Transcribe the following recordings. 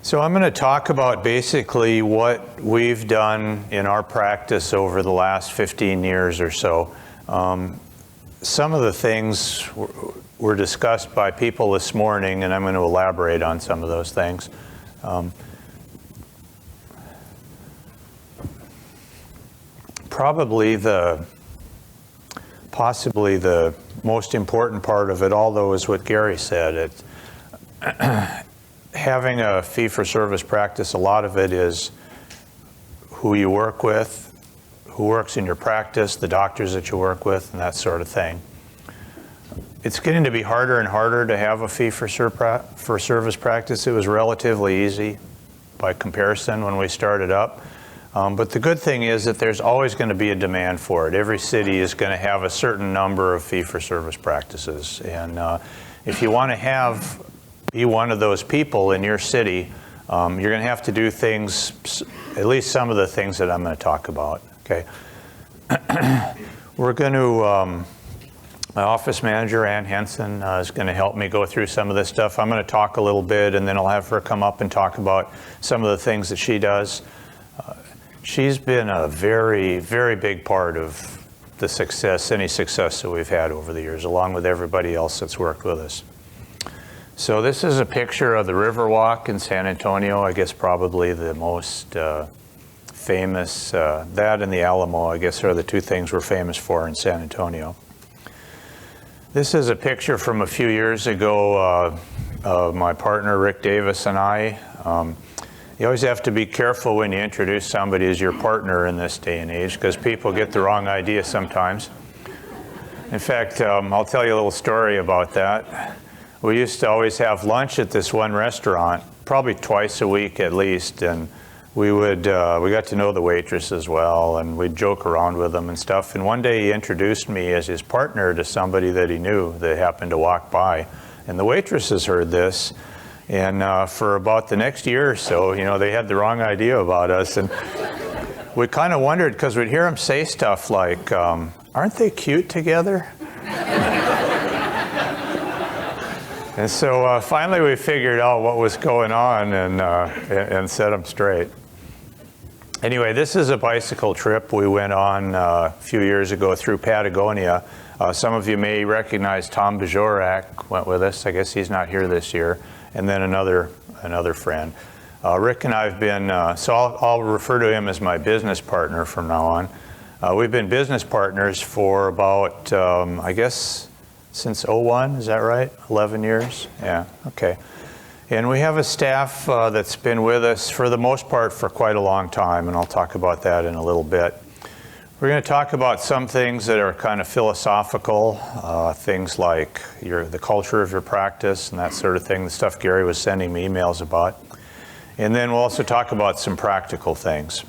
So I'm going to talk about basically what we've done in our practice over the last 15 years or so. Some of the things were discussed by people this morning, and I'm going to elaborate on some of those things. Possibly the most important part of it, although, is what Gary said. Having a fee-for-service practice, a lot of it is who you work with, who works in your practice, the doctors that you work with, and that sort of thing. It's getting to be harder and harder to have a fee-for-service practice. It was relatively easy by comparison when we started up. But the good thing is that there's always going to be a demand for it. Every city is going to have a certain number of fee-for-service practices. And if you want to be one of those people in your city, you're going to have to do things, at least some of the things that I'm going to talk about. Okay. We're going to, my office manager, Ann Henson, is going to help me go through some of this stuff. I'm going to talk a little bit, and then I'll have her come up and talk about some of the things that she does. She's been a very, very big part of the success, any success that we've had over the years, along with everybody else that's worked with us. So this is a picture of the Riverwalk in San Antonio. I guess probably the most famous, that and the Alamo, I guess, are the two things we're famous for in San Antonio. This is a picture from a few years ago of my partner, Rick Davis, and I. You always have to be careful when you introduce somebody as your partner in this day and age, because people get the wrong idea sometimes. In fact, I'll tell you a little story about that. We used to always have lunch at this one restaurant, probably twice a week at least, and we got to know the waitresses well, and we'd joke around with them and stuff. And one day he introduced me as his partner to somebody that he knew that happened to walk by. And the waitresses heard this, and for about the next year or so, they had the wrong idea about us. And we kind of wondered, because we'd hear them say stuff like, aren't they cute together? And so finally we figured out what was going on and set them straight. Anyway, this is a bicycle trip we went on a few years ago through Patagonia. Some of you may recognize Tom Bajorak went with us. I guess he's not here this year. And then another friend. Rick and I have been, so I'll refer to him as my business partner from now on. We've been business partners for about, I guess, since 2001, is that right? 11 years? Yeah, okay. And we have a staff that's been with us for the most part for quite a long time, and I'll talk about that in a little bit. We're going to talk about some things that are kind of philosophical, things like the culture of your practice and that sort of thing, the stuff Gary was sending me emails about. And then we'll also talk about some practical things.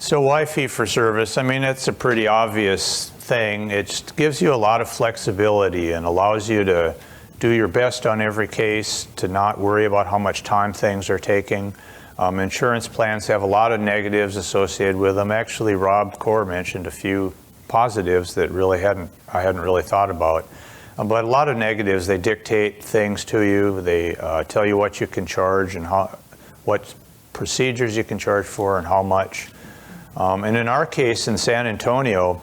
So why fee-for-service? I mean, it's a pretty obvious thing. It gives you a lot of flexibility and allows you to do your best on every case, to not worry about how much time things are taking. Insurance plans have a lot of negatives associated with them. Actually, Rob Core mentioned a few positives that I hadn't really thought about. But a lot of negatives, they dictate things to you. They tell you what you can charge and what procedures you can charge for and how much. And in our case in San Antonio,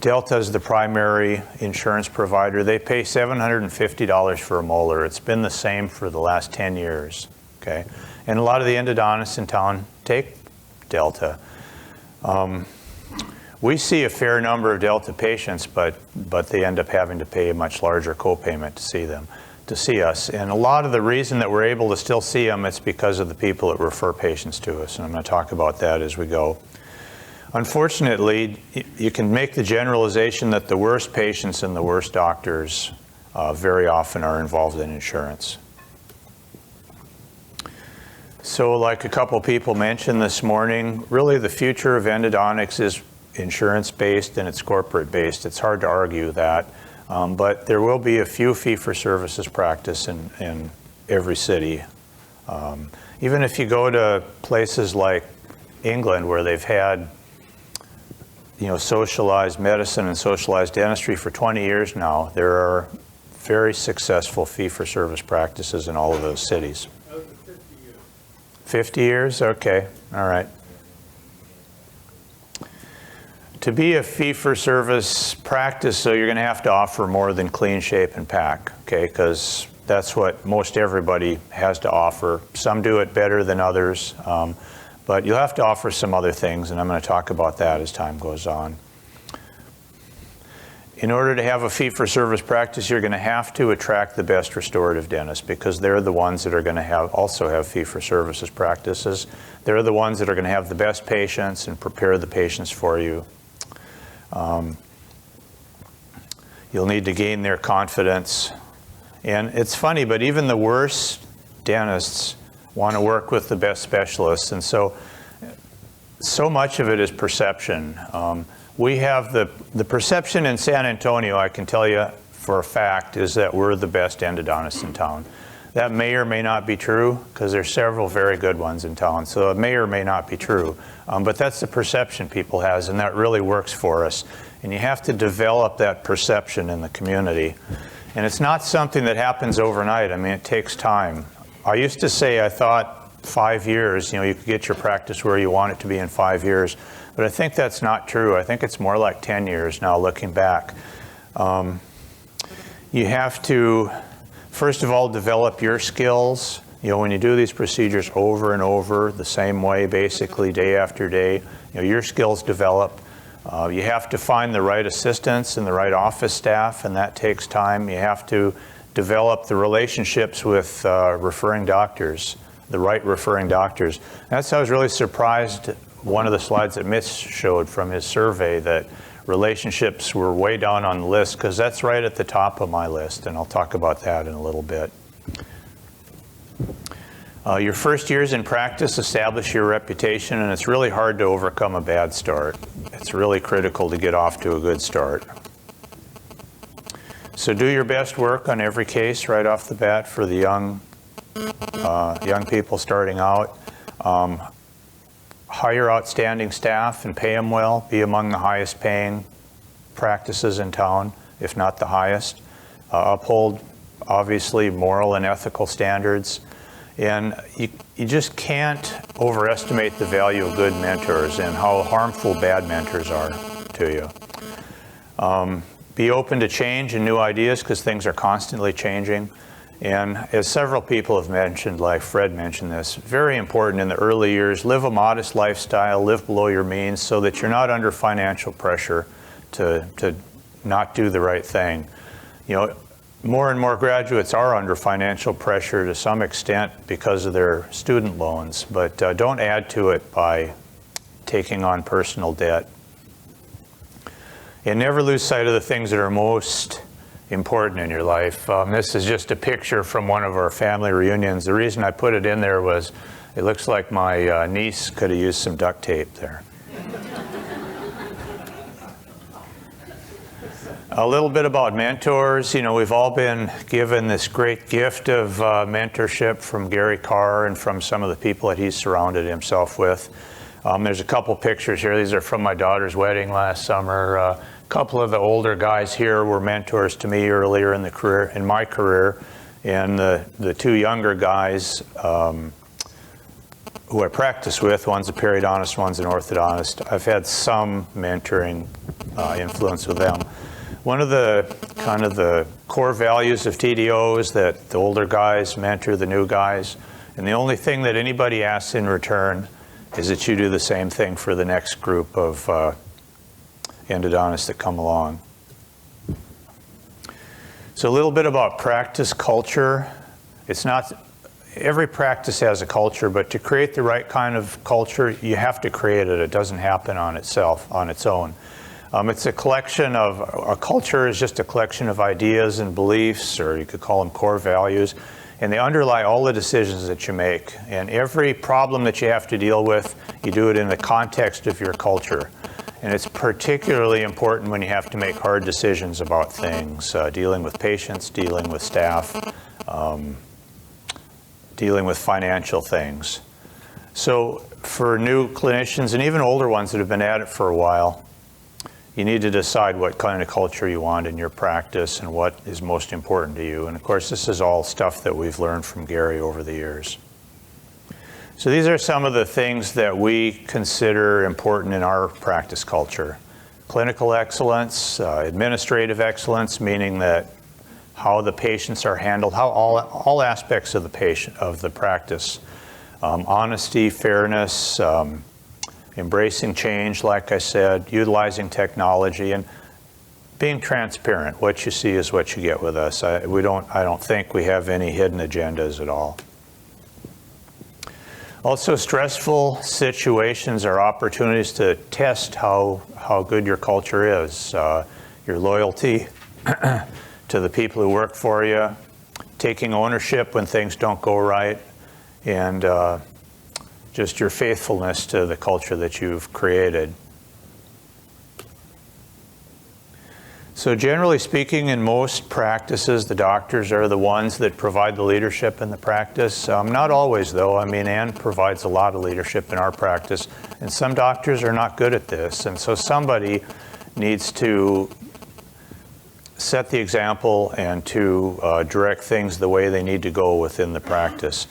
Delta is the primary insurance provider. They pay $750 for a molar. It's been the same for the last 10 years. Okay, and a lot of the endodontists in town take Delta. We see a fair number of Delta patients, but they end up having to pay a much larger copayment to see us. And a lot of the reason that we're able to still see them, it's because of the people that refer patients to us. And I'm going to talk about that as we go. Unfortunately, you can make the generalization that the worst patients and the worst doctors very often are involved in insurance. So like a couple people mentioned this morning, really the future of endodontics is insurance-based and it's corporate-based. It's hard to argue that, but there will be a few fee-for-services practice in every city. Even if you go to places like England where they've had socialized medicine and socialized dentistry for 20 years now, there are very successful fee-for-service practices in all of those cities. 50 years? Okay, all right. To be a fee-for-service practice, so you're going to have to offer more than clean shape and pack, okay, because that's what most everybody has to offer. Some do it better than others, but you'll have to offer some other things, and I'm going to talk about that as time goes on. In order to have a fee-for-service practice, you're going to have to attract the best restorative dentists, because they're the ones that are going to also have fee-for-services practices. They're the ones that are going to have the best patients and prepare the patients for you. You'll need to gain their confidence. And it's funny, but even the worst dentists want to work with the best specialists. And so much of it is perception. We have the perception in San Antonio, I can tell you for a fact, is that we're the best endodontists in town. That may or may not be true, because there's several very good ones in town, so it may or may not be true. But that's the perception people has, and that really works for us. And you have to develop that perception in the community. And it's not something that happens overnight. I mean, it takes time. I used to say I thought 5 years, you could get your practice where you want it to be in 5 years. But I think that's not true. I think it's more like 10 years now, looking back. You have to, first of all, develop your skills. When you do these procedures over and over the same way, basically day after day, your skills develop. You have to find the right assistants and the right office staff, and that takes time. You have to develop the relationships with referring doctors, the right referring doctors. That's how I was really surprised, one of the slides that Mitch showed from his survey, that relationships were way down on the list, because that's right at the top of my list, and I'll talk about that in a little bit. Your first years in practice establish your reputation, and it's really hard to overcome a bad start. It's really critical to get off to a good start. So do your best work on every case right off the bat for the young people starting out. Hire outstanding staff and pay them well. Be among the highest paying practices in town, if not the highest. Uphold, obviously, moral and ethical standards. And you just can't overestimate the value of good mentors and how harmful bad mentors are to you. Be open to change and new ideas, because things are constantly changing. And as several people have mentioned, like Fred mentioned this, very important in the early years, live a modest lifestyle, live below your means, so that you're not under financial pressure to not do the right thing. More and more graduates are under financial pressure to some extent because of their student loans, but don't add to it by taking on personal debt. And never lose sight of the things that are most important in your life. This is just a picture from one of our family reunions. The reason I put it in there was it looks like my niece could have used some duct tape there. A little bit about mentors. We've all been given this great gift of mentorship from Gary Carr and from some of the people that he's surrounded himself with. There's a couple pictures here. These are from my daughter's wedding last summer. A couple of the older guys here were mentors to me earlier in my career. And the two younger guys who I practice with, one's a periodontist, one's an orthodontist. I've had some mentoring influence with them. One of the core values of TDO is that the older guys mentor the new guys, and the only thing that anybody asks in return is that you do the same thing for the next group of endodontists that come along. So a little bit about practice culture. It's not, every practice has a culture, but to create the right kind of culture, you have to create it. It doesn't happen on its own. It's a collection of, a culture is just a collection of ideas and beliefs, or you could call them core values, and they underlie all the decisions that you make. And every problem that you have to deal with, you do it in the context of your culture. And it's particularly important when you have to make hard decisions about things, dealing with patients, dealing with staff, dealing with financial things. So for new clinicians and even older ones that have been at it for a while, you need to decide what kind of culture you want in your practice and what is most important to you. And of course, this is all stuff that we've learned from Gary over the years. So these are some of the things that we consider important in our practice culture. Clinical excellence, administrative excellence, meaning that how the patients are handled, how all aspects of the practice. Honesty, fairness, embracing change, like I said, utilizing technology, and being transparent. What you see is what you get with us. I don't think we have any hidden agendas at all. Also, stressful situations are opportunities to test how good your culture is, your loyalty to the people who work for you, taking ownership when things don't go right, and just your faithfulness to the culture that you've created. So generally speaking, in most practices, the doctors are the ones that provide the leadership in the practice. Not always, though. I mean, Ann provides a lot of leadership in our practice, and some doctors are not good at this. And so somebody needs to set the example and to direct things the way they need to go within the practice.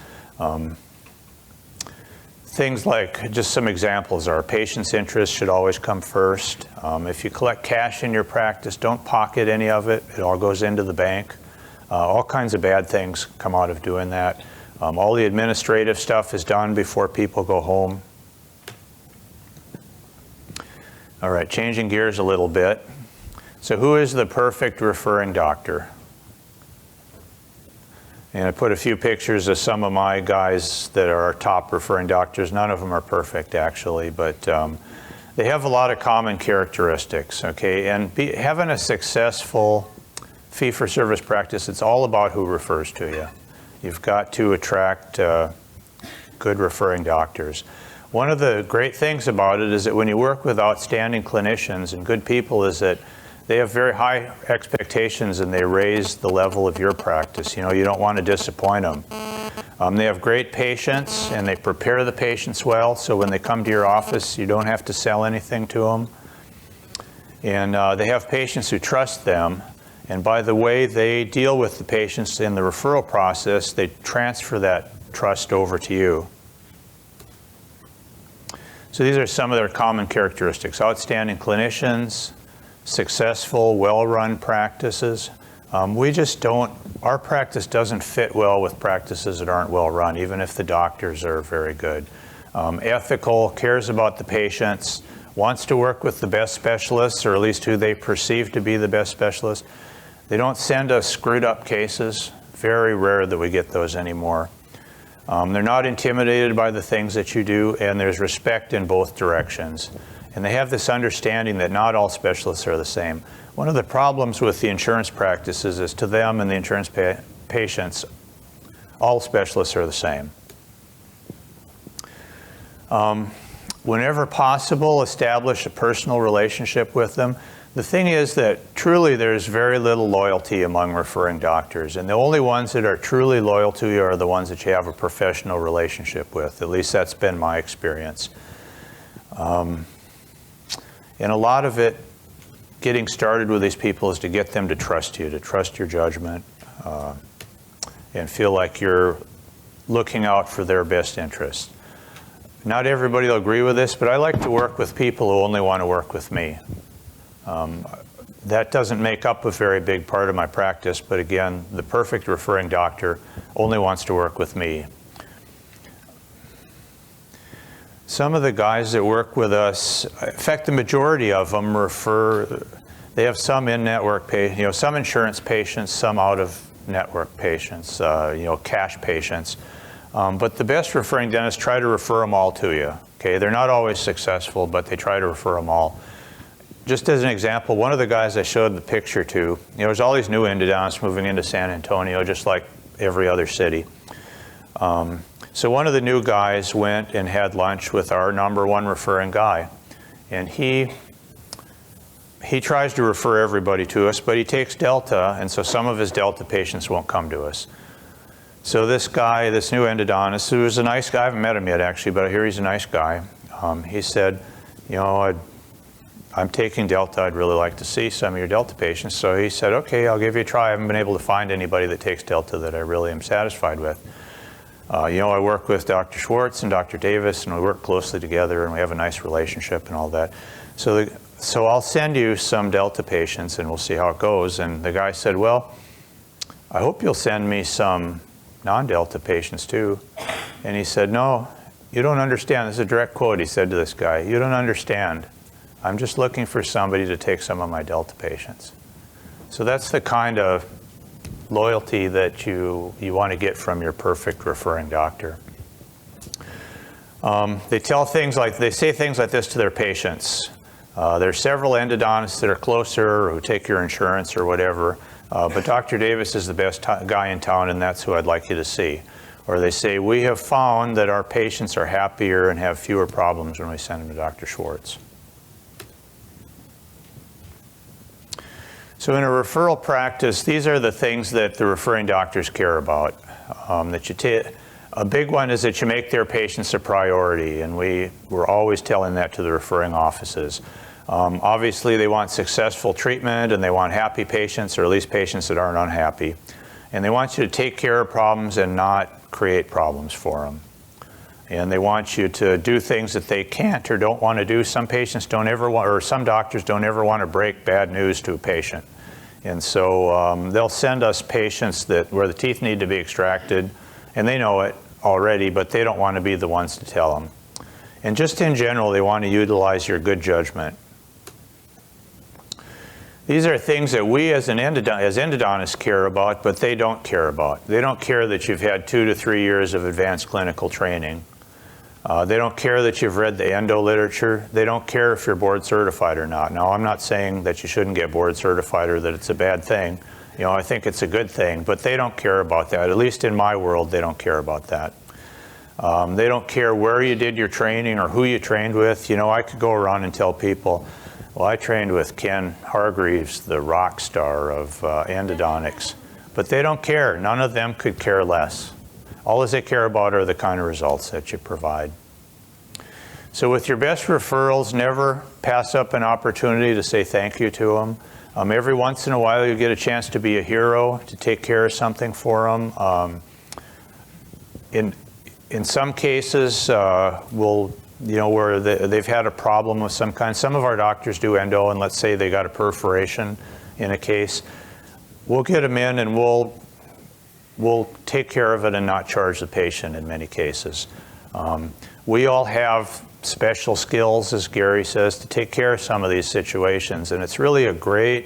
Things like, just some examples are, patient's interest should always come first. If you collect cash in your practice, don't pocket any of it. It all goes into the bank. All kinds of bad things come out of doing that. All the administrative stuff is done before people go home. All right, changing gears a little bit. So who is the perfect referring doctor? And I put a few pictures of some of my guys that are our top referring doctors. None of them are perfect, actually, but they have a lot of common characteristics, okay? And having a successful fee-for-service practice, it's all about who refers to you. You've got to attract good referring doctors. One of the great things about it is that when you work with outstanding clinicians and good people is that they have very high expectations and they raise the level of your practice. You know, you don't want to disappoint them. They have great patients and they prepare the patients well, so when they come to your office, you don't have to sell anything to them. And they have patients who trust them, and by the way they deal with the patients in the referral process, they transfer that trust over to you. So these are some of their common characteristics: outstanding clinicians, successful, well-run practices. Our practice doesn't fit well with practices that aren't well-run, even if the doctors are very good. Ethical, cares about the patients, wants to work with the best specialists, or at least who they perceive to be the best specialists. They don't send us screwed up cases. Very rare that we get those anymore. They're not intimidated by the things that you do, and there's respect in both directions. And they have this understanding that not all specialists are the same. One of the problems with the insurance practices is to them and the insurance patients, all specialists are the same. Whenever possible, establish a personal relationship with them. The thing is that truly there's very little loyalty among referring doctors, and the only ones that are truly loyal to you are the ones that you have a professional relationship with. At least that's been my experience. And a lot of it, getting started with these people, is to get them to trust you, to trust your judgment, and feel like you're looking out for their best interest. Not everybody will agree with this, but I like to work with people who only want to work with me. That doesn't make up a very big part of my practice, but again, the perfect referring doctor only wants to work with me. Some of the guys that work with us, in fact, the majority of them they have some in-network patients, some insurance patients, some out-of-network patients, cash patients. But the best referring dentists try to refer them all to you, okay? They're not always successful, but they try to refer them all. Just as an example, one of the guys I showed the picture to, there's all these new endodontists moving into San Antonio, just like every other city. So one of the new guys went and had lunch with our #1 referring guy. And he tries to refer everybody to us, but he takes Delta, and so some of his Delta patients won't come to us. So this guy, this new endodontist, who is a nice guy, I haven't met him yet actually, but I hear he's a nice guy. He said, I'm taking Delta. I'd really like to see some of your Delta patients. So he said, okay, I'll give you a try. I haven't been able to find anybody that takes Delta that I really am satisfied with. I work with Dr. Schwartz and Dr. Davis, and we work closely together, and we have a nice relationship and all that. So I'll send you some Delta patients, and we'll see how it goes. And the guy said, well, I hope you'll send me some non-Delta patients too. And he said, no, you don't understand. This is a direct quote he said to this guy. You don't understand. I'm just looking for somebody to take some of my Delta patients. So that's the kind of loyalty that you want to get from your perfect referring doctor. They say things like this to their patients. There's several endodontists that are closer or who take your insurance or whatever, but Dr. Davis is the best guy in town, and that's who I'd like you to see. Or they say, we have found that our patients are happier and have fewer problems when we send them to Dr. Schwartz. So in a referral practice, these are the things that the referring doctors care about. A big one is that you make their patients a priority, and we're always telling that to the referring offices. Obviously, they want successful treatment, and they want happy patients, or at least patients that aren't unhappy. And they want you to take care of problems and not create problems for them. And they want you to do things that they can't or don't want to do. Some patients don't ever want, or some doctors don't ever want to break bad news to a patient. And so they'll send us patients where the teeth need to be extracted, and they know it already, but they don't want to be the ones to tell them. And just in general, they want to utilize your good judgment. These are things that we as endodontists care about, but they don't care about. They don't care that you've had 2 to 3 years of advanced clinical training. They don't care that you've read the endo literature. They don't care if you're board certified or not. Now, I'm not saying that you shouldn't get board certified or that it's a bad thing. I think it's a good thing, but they don't care about that. At least in my world, they don't care about that. They don't care where you did your training or who you trained with. I could go around and tell people, well, I trained with Ken Hargreaves, the rock star of endodontics. But they don't care. None of them could care less. All they care about are the kind of results that you provide. So with your best referrals, never pass up an opportunity to say thank you to them. Every once in a while, you get a chance to be a hero, to take care of something for them. In some cases, where they've had a problem of some kind. Some of our doctors do endo, and let's say they got a perforation in a case. We'll get them in, and we'll take care of it and not charge the patient in many cases. We all have special skills, as Gary says, to take care of some of these situations, and it's really a great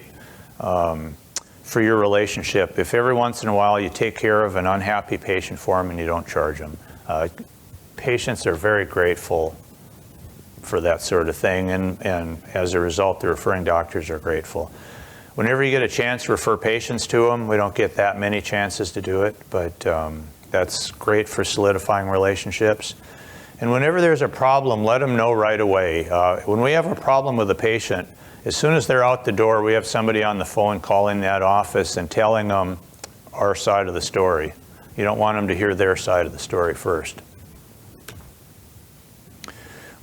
for your relationship if every once in a while you take care of an unhappy patient for them and you don't charge them. Patients are very grateful for that sort of thing, and as a result, the referring doctors are grateful. Whenever you get a chance to refer patients to them, we don't get that many chances to do it, but that's great for solidifying relationships. And whenever there's a problem, let them know right away. When we have a problem with a patient, as soon as they're out the door, we have somebody on the phone calling that office and telling them our side of the story. You don't want them to hear their side of the story first.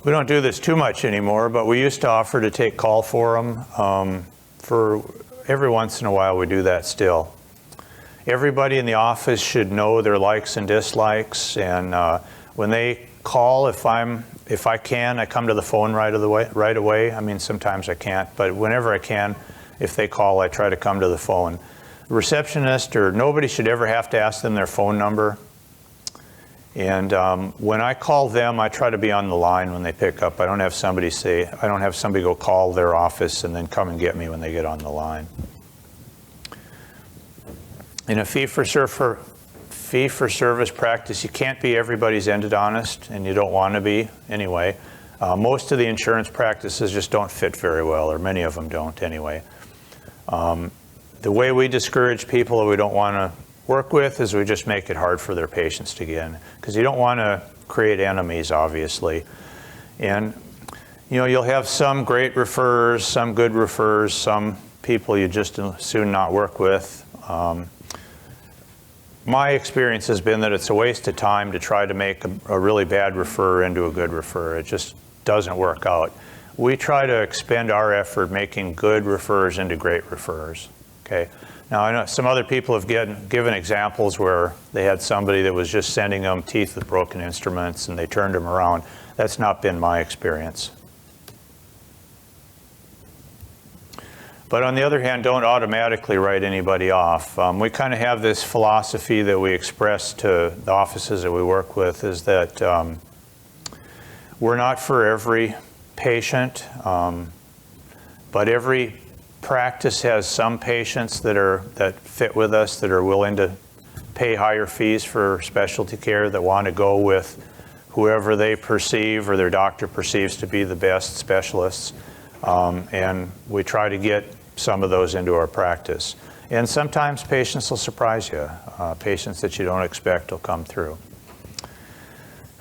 We don't do this too much anymore, but we used to offer to take call for them. For every once in a while, we do that still. Everybody in the office should know their likes and dislikes, and when they call, if I can, I come to the phone right away. I mean, sometimes I can't, but whenever I can, if they call, I try to come to the phone. The receptionist or nobody should ever have to ask them their phone number. And when I call them, I try to be on the line when they pick up. I don't have somebody go call their office and then come and get me when they get on the line. In a fee-for-service practice, you can't be everybody's endodontist, and you don't want to be anyway. Most of the insurance practices just don't fit very well, or many of them don't anyway. The way we discourage people that we don't want to work with is we just make it hard for their patients to get in, because you don't want to create enemies, obviously. And you'll have some great referrers, some good referrers, some people you just soon not work with. My experience has been that it's a waste of time to try to make a really bad referrer into a good referrer. It just doesn't work out. we try to expend our effort making good referrers into great referrers, okay? Now, I know some other people have given examples where they had somebody that was just sending them teeth with broken instruments and they turned them around. That's not been my experience. But on the other hand, don't automatically write anybody off. We kind of have this philosophy that we express to the offices that we work with, is that we're not for every patient, but every practice has some patients that fit with us, that are willing to pay higher fees for specialty care, that want to go with whoever they perceive or their doctor perceives to be the best specialists. And we try to get some of those into our practice. And sometimes patients will surprise you. Patients that you don't expect will come through.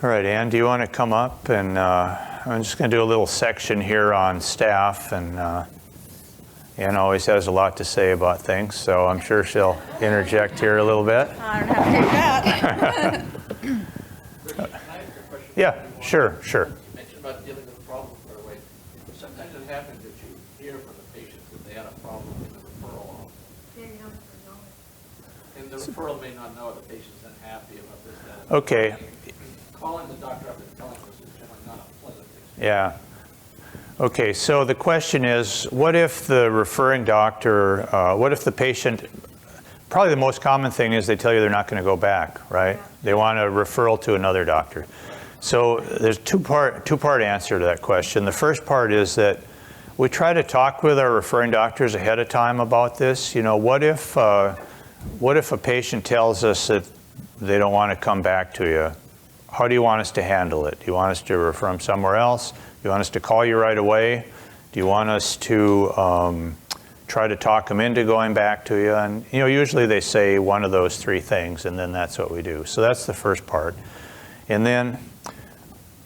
All right, Ann, do you want to come up? And I'm just going to do a little section here on staff. And Ann always has a lot to say about things, so I'm sure she'll interject here a little bit. I don't have to take that. Yeah, sure. You mentioned about dealing with problems right away. Sometimes it happens that you hear from the patients that they had a problem in the referral office. And the referral may not know the patient's unhappy about this, that. Okay. Calling the doctor up and telling us is generally not a pleasant experience. Yeah. Okay, so the question is, what if the referring doctor, what if the patient, probably the most common thing is they tell you they're not going to go back, right? They want a referral to another doctor. So there's two-part answer to that question. The first part is that we try to talk with our referring doctors ahead of time about this. You know, what if a patient tells us that they don't want to come back to you? How do you want us to handle it? Do you want us to refer them somewhere else? Do you want us to call you right away? Do you want us to try to talk them into going back to you? And you know, usually they say one of those three things, and then that's what we do. So that's the first part. And then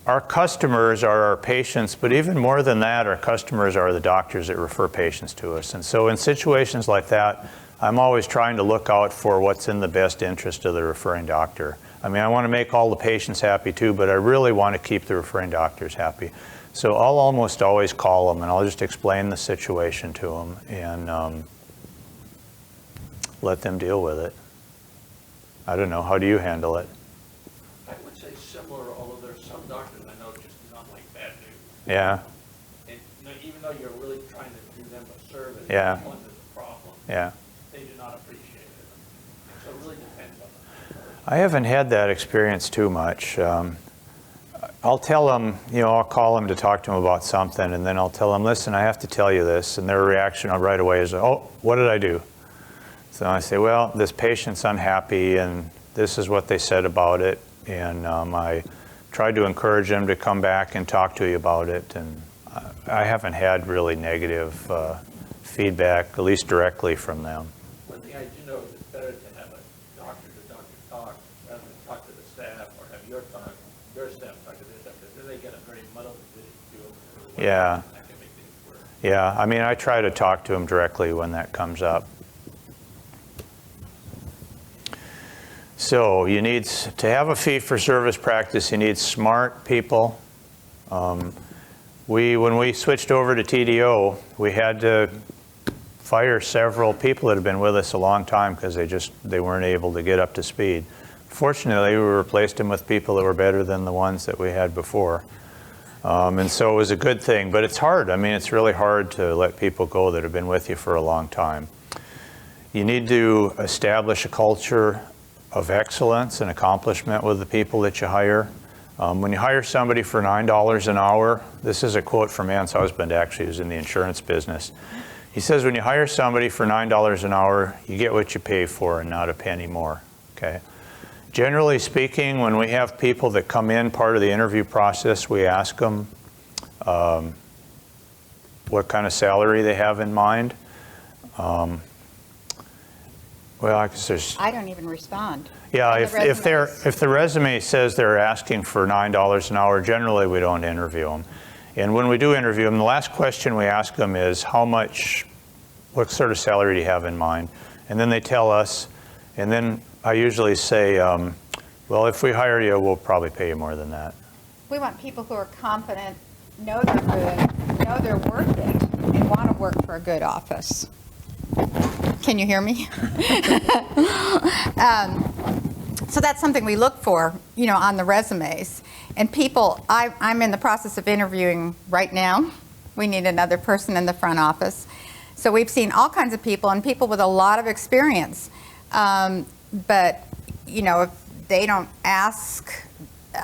our customers are our patients, but even more than that, our customers are the doctors that refer patients to us. And so in situations like that, I'm always trying to look out for what's in the best interest of the referring doctor. I mean, I want to make all the patients happy too, but I really want to keep the referring doctors happy. So I'll almost always call them and I'll just explain the situation to them and let them deal with it. I don't know, how do you handle it? I would say similar, although there's some doctors I know just not like bad news. Yeah. And even though you're really trying to do them a service, Yeah. one there's a problem. Yeah. They do not appreciate it. So it really depends on them. I haven't had that experience too much. I'll tell them, you know, I'll call them to talk to them about something, and then I'll tell them, listen, I have to tell you this. And their reaction right away is, oh, what did I do? So I say, well, this patient's unhappy, and this is what they said about it. And I tried to encourage them to come back and talk to you about it. And I haven't had really negative feedback, at least directly from them. One thing I do know is it's better to have a doctor-to-doctor talk rather than talk to the staff or have your staff talk to their staff, because then they get a very muddled view of Yeah. that can make things worse. Yeah, I mean, I try to talk to them directly when that comes up. So you need, to have a fee-for-service practice, you need smart people. When we switched over to TDO, we had to fire several people that had been with us a long time because they weren't able to get up to speed. Fortunately, we replaced them with people that were better than the ones that we had before. And so it was a good thing, but it's hard. I mean, it's really hard to let people go that have been with you for a long time. You need to establish a culture of excellence and accomplishment with the people that you hire. When you hire somebody for $9 an hour, this is a quote from Ann's husband, actually, who's in the insurance business. He says, when you hire somebody for $9 an hour, you get what you pay for and not a penny more, okay? Generally speaking, when we have people that come in, part of the interview process, we ask them what kind of salary they have in mind. Well, I guess there's... I don't even respond. Yeah, if the resume says they're asking for $9 an hour, generally we don't interview them. And when we do interview them, the last question we ask them is, what sort of salary do you have in mind? And then they tell us, and then I usually say, well, if we hire you, we'll probably pay you more than that. We want people who are competent know they're good, know they're worth it, and want to work for a good office. Can you hear me? So that's something we look for, you know, on the resumes. And people, I'm in the process of interviewing right now. We need another person in the front office. So we've seen all kinds of people and people with a lot of experience. But, you know, if they don't ask,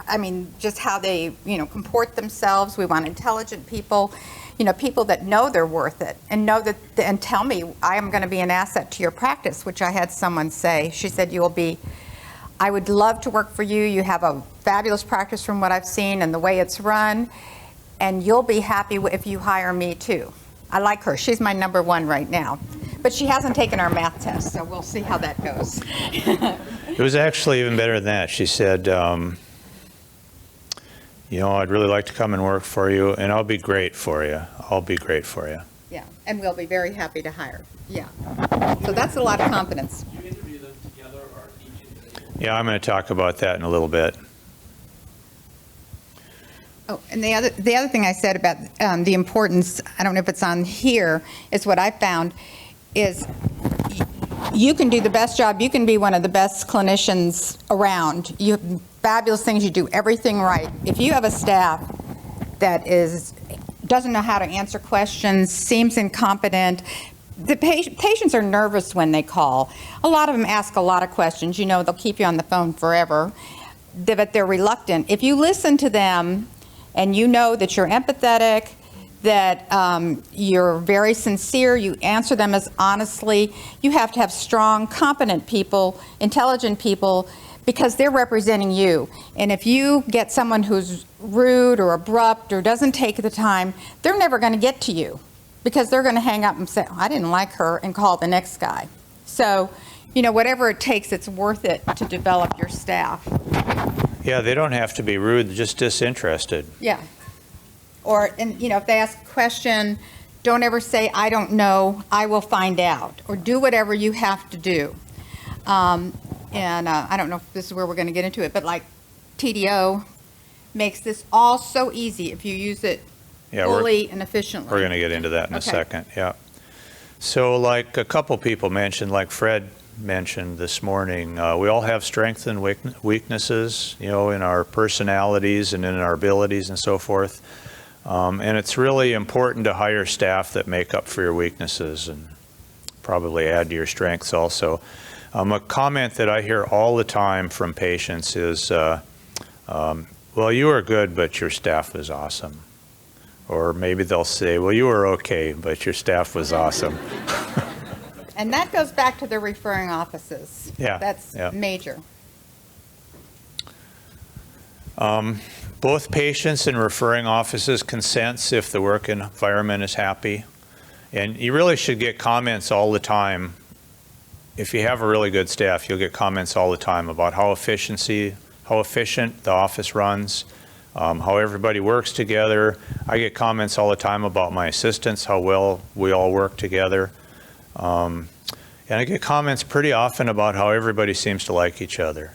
I mean, just how they, you know, comport themselves. We want intelligent people, you know, people that know they're worth it and know that, and tell me, I am going to be an asset to your practice, which I had someone say. She said, you will be, I would love to work for you. You have a fabulous practice from what I've seen and the way it's run, and you'll be happy if you hire me too. I like her. She's my number one right now. But she hasn't taken our math test, so we'll see how that goes. It was actually even better than that. She said, you know, I'd really like to come and work for you, and I'll be great for you. I'll be great for you. Yeah, and we'll be very happy to hire. Yeah. So that's a lot of confidence. Do you interview them together or each individual? Yeah, I'm going to talk about that in a little bit. Oh, and the other thing I said about the importance, I don't know if it's on here, is what I found is you can do the best job. You can be one of the best clinicians around. You have fabulous things. You do everything right. If you have a staff that doesn't know how to answer questions, seems incompetent, the patients are nervous when they call. A lot of them ask a lot of questions. You know, they'll keep you on the phone forever, but they're reluctant. If you listen to them and you know that you're empathetic, that you're very sincere, you answer them as honestly, you have to have strong, competent people, intelligent people, because they're representing you. And if you get someone who's rude or abrupt or doesn't take the time, they're never going to get to you, because they're going to hang up and say, I didn't like her, and call the next guy. So, you know, whatever it takes, it's worth it to develop your staff. Yeah, they don't have to be rude, just disinterested. Yeah. Or, and you know, if they ask a question, don't ever say, I don't know, I will find out. Or do whatever you have to do. And I don't know if this is where we're going to get into it, but like TDO makes this all so easy if you use it fully and efficiently. We're going to get into that in a second, yeah. So like a couple people mentioned, like Fred mentioned this morning, we all have strengths and weaknesses, you know, in our personalities and in our abilities and so forth. And it's really important to hire staff that make up for your weaknesses and probably add to your strengths also. A comment that I hear all the time from patients is, well, you are good, but your staff is awesome. Or maybe they'll say, well, you were okay, but your staff was awesome. And that goes back to the referring offices. Yeah. That's major. Both patients and referring offices can sense if the work environment is happy. And you really should get comments all the time. If you have a really good staff, you'll get comments all the time about how efficient the office runs, how everybody works together. I get comments all the time about my assistants, how well we all work together. And I get comments pretty often about how everybody seems to like each other.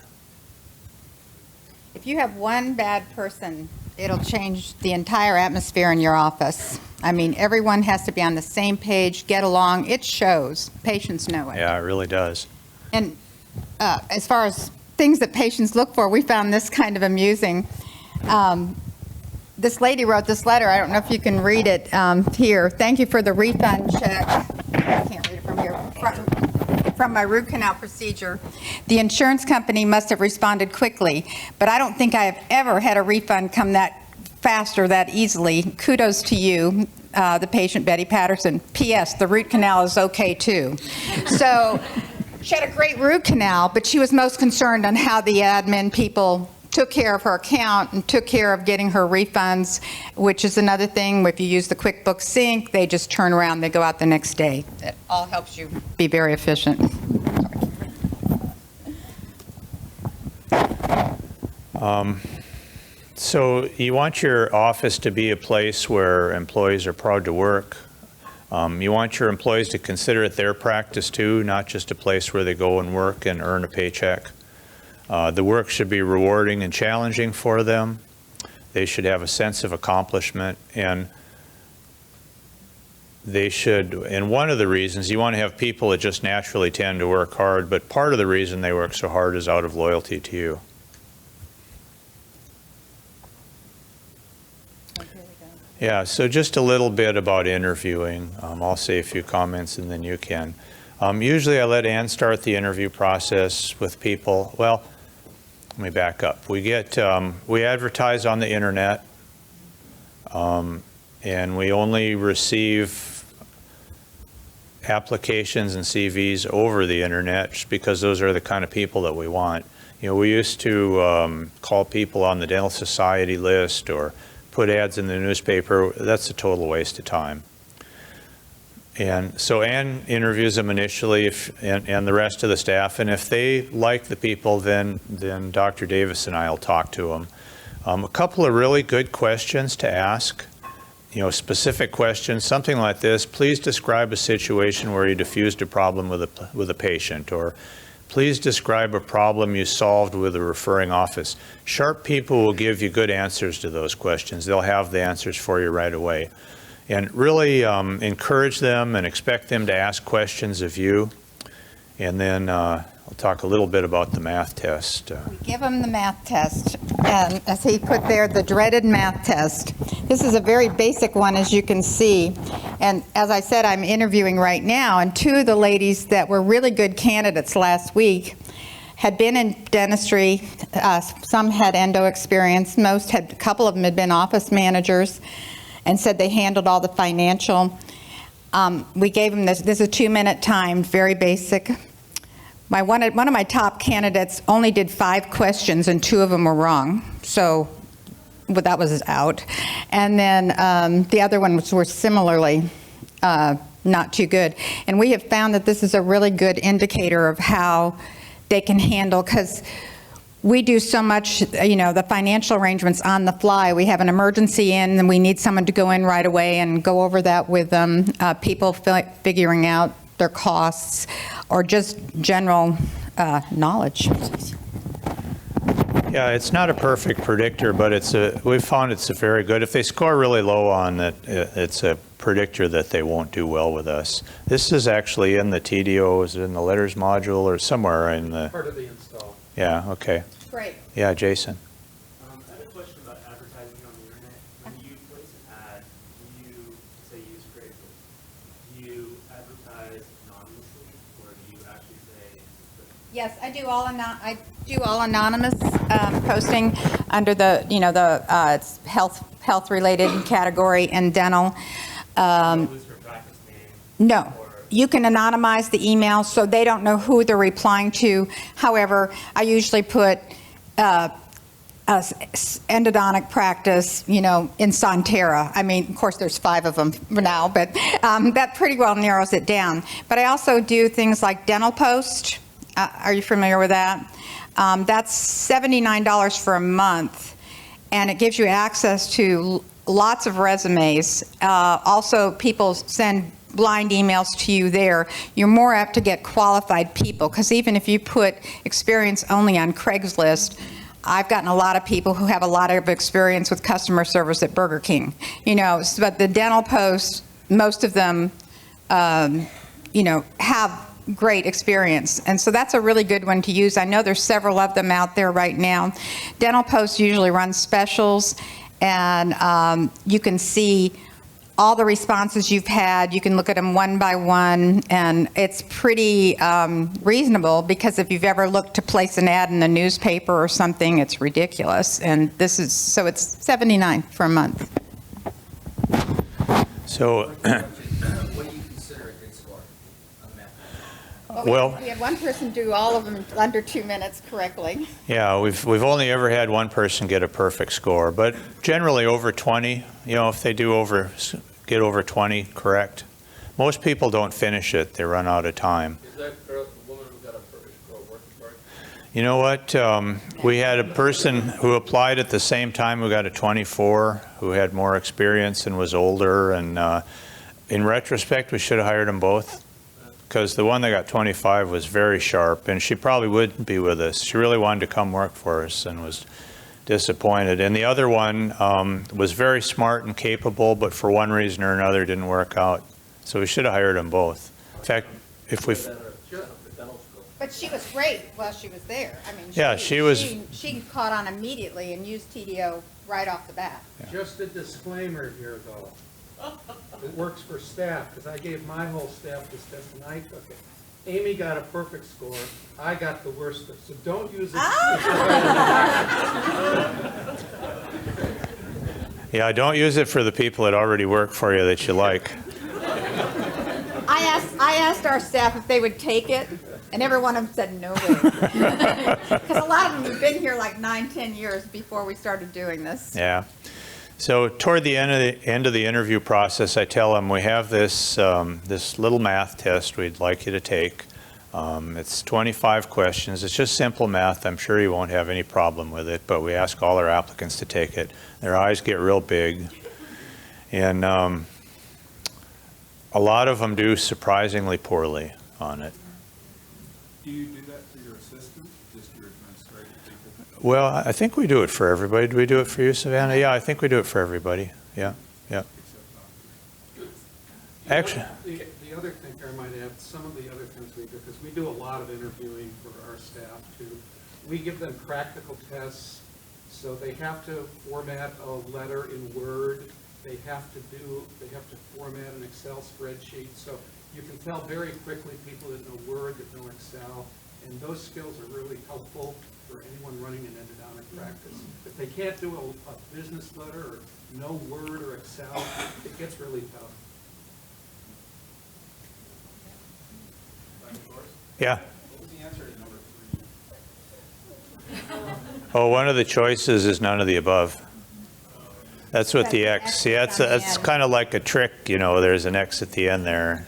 If you have one bad person, it'll change the entire atmosphere in your office. I mean, everyone has to be on the same page, get along. It shows. Patients know it. Yeah, it really does. And as far as things that patients look for, we found this kind of amusing. This lady wrote this letter. I don't know if you can read it here. Thank you for the refund check. I can't read it from here. From my root canal procedure. The insurance company must have responded quickly, but I don't think I have ever had a refund come that fast or that easily. Kudos to you, the patient, Betty Patterson. P.S. The root canal is okay too. So she had a great root canal, but she was most concerned on how the admin people took care of her account and took care of getting her refunds, which is another thing. If you use the QuickBooks Sync, they just turn around, they go out the next day. It all helps you be very efficient. So you want your office to be a place where employees are proud to work. You want your employees to consider it their practice too, not just a place where they go and work and earn a paycheck. The work should be rewarding and challenging for them. They should have a sense of accomplishment, and they should, and one of the reasons, you want to have people that just naturally tend to work hard, but part of the reason they work so hard is out of loyalty to you. Yeah, so just a little bit about interviewing. I'll say a few comments and then you can. Usually I let Ann start the interview process with people. Well, let me back up. We advertise on the internet, and we only receive applications and CVs over the internet just because those are the kind of people that we want. You know, we used to call people on the Dental Society list or put ads in the newspaper. That's a total waste of time. And so Ann interviews them initially, and the rest of the staff, and if they like the people, then Dr. Davis and I will talk to them. A couple of really good questions to ask, you know, specific questions, something like this: please describe a situation where you diffused a problem with a patient, or please describe a problem you solved with a referring office. Sharp people will give you good answers to those questions. They'll have the answers for you right away. And really encourage them and expect them to ask questions of you. And then I'll talk a little bit about the math test. We give them the math test, and as he put there, the dreaded math test. This is a very basic one, as you can see. And as I said, I'm interviewing right now, and two of the ladies that were really good candidates last week had been in dentistry. Some had endo experience. Most had, a couple of them had been office managers, and said they handled all the financial. We gave them this is a 2-minute time, very basic. One of my top candidates only did 5 questions, and 2 of them were wrong. So well, that was out. And then the other ones were similarly not too good. And we have found that this is a really good indicator of how they can handle, because we do so much, you know, the financial arrangements on the fly. We have an emergency in, and we need someone to go in right away and go over that with them. People figuring out their costs, or just general knowledge. Yeah, it's not a perfect predictor, but we've found it's a very good. If they score really low on it, it's a predictor that they won't do well with us. This is actually in the TDO, is it in the letters module or somewhere in the... Part of the install. Yeah, okay. Great. Yeah, Jason. I have a question about advertising on the internet. When you place an ad, when you say use Craigslist, do you advertise anonymously, or do you actually say? Yes, I do all anonymous posting under the, you know, the it's health related category and dental. Use your practice name? No. You can anonymize the email so they don't know who they're replying to. However, I usually put endodontic practice, you know, in Sonterra. I mean, of course, there's 5 of them now, but that pretty well narrows it down. But I also do things like Dental Post. Are you familiar with that? That's $79 for a month, and it gives you access to lots of resumes. Also, people send blind emails to you there. You're more apt to get qualified people, because even if you put experience only on Craigslist, I've gotten a lot of people who have a lot of experience with customer service at Burger King. You know, but the Dental Post, most of them, you know, have great experience. And so that's a really good one to use. I know there's several of them out there right now. Dental Post usually runs specials, and you can see all the responses you've had. You can look at them one by one, and it's pretty reasonable, because if you've ever looked to place an ad in the newspaper or something, it's ridiculous. And this is, so it's $79 for a month. So, What do you consider a good score on that? well, We had one person do all of them under 2 minutes correctly. yeah, we've only ever had one person get a perfect score, but generally over 20. You know, if they get over 20 correct. Most people don't finish it; they run out of time. Is that girl, the woman who got a perfect score working for it? You know what? We had a person who applied at the same time who got a 24, who had more experience and was older. And in retrospect, we should have hired them both, because the one that got 25 was very sharp, and she probably wouldn't be with us. She really wanted to come work for us and was disappointed. And the other one was very smart and capable, but for one reason or another didn't work out. So we should have hired them both. In fact, if we, But she was great while she was there. I mean, Yeah, she was- She caught on immediately and used TDO right off the bat. Just a disclaimer here, though. It works for staff, because I gave my whole staff this test, and I took it. Amy got a perfect score, I got the worst, so don't use it. yeah, don't use it for the people that already work for you that you like. I asked our staff if they would take it, and every one of them said no way. Because a lot of them have been here like 9-10 years before we started doing this. Yeah. So toward the end of the interview process, I tell them we have this this little math test we'd like you to take. It's 25 questions. It's just simple math. I'm sure you won't have any problem with it, but we ask all our applicants to take it. Their eyes get real big, and a lot of them do surprisingly poorly on it. Do you do that for your assistants, just your administrative people? Well, I think we do it for everybody. Do we do it for you, Savannah? Yeah, I think we do it for everybody. Yeah, yeah. Actually, The other thing I might add, some of the other things we do, because we do a lot of interviewing for our staff too. We give them practical tests, so they have to format a letter in Word. They have to format an Excel spreadsheet. So you can tell very quickly people that know Word, that know Excel, and those skills are really helpful for anyone running an endodontic practice. If they can't do a business letter or know Word or Excel, it gets really tough. yeah. What was the answer to number 3? Oh, one of the choices is none of the above. That's what the X, see, that's kind of like a trick, you know, there's an X at the end there.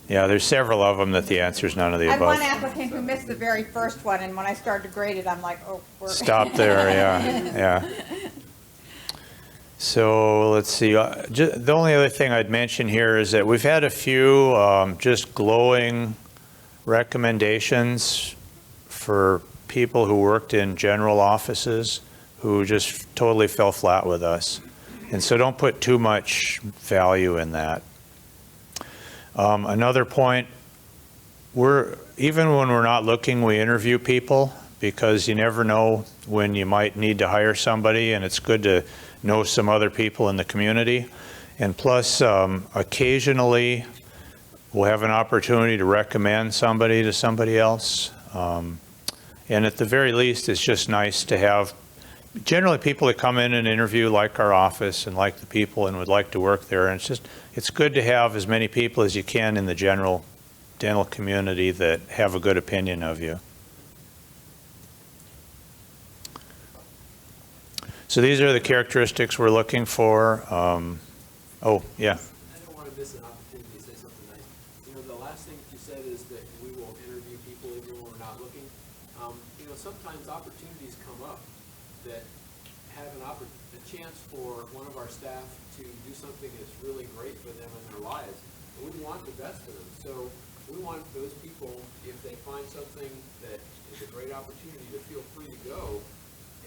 Yeah, there's several of them that the answer is none of the I had one above. applicant who missed the very first one, and when I started to grade it, I'm like, oh, we're. Stop there, yeah, yeah. So let's see, the only other thing I'd mention here is that we've had a few just glowing recommendations for people who worked in general offices who just totally fell flat with us. And so don't put too much value in that. Another point, even when we're not looking, we interview people because you never know when you might need to hire somebody, and it's good to know some other people in the community. And plus, occasionally, we'll have an opportunity to recommend somebody to somebody else. And at the very least, it's just nice to have, generally people that come in and interview like our office and like the people and would like to work there. And it's good to have as many people as you can in the general dental community that have a good opinion of you. So these are the characteristics we're looking for. Oh, yeah. I don't want to miss an opportunity to say something nice. You know, the last thing you said is that we will interview people even when we're not looking. You know, sometimes opportunities come up that have a chance for one of our staff to do something that's really great for them in their lives. And we want the best for them. So we want those people, if they find something that is a great opportunity, to feel free to go.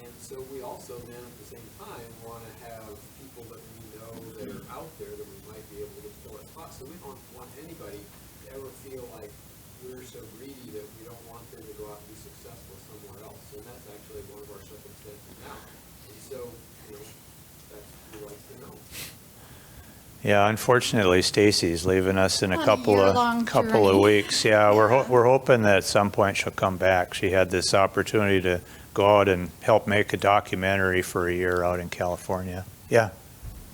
And so we also then at the same time want to have people that we know that are out there that we might be able to fill a spot. So we don't want anybody to ever feel like we're so greedy that we don't want them to go out and be successful somewhere else. And that's actually one of our circumstances now. And so, you know, that's what we like to know. Yeah, unfortunately, Stacy's leaving us in a On a couple year-long of journey. weeks. Yeah, we're hoping that at some point she'll come back. She had this opportunity to go out and help make a documentary for a year out in California. Yeah.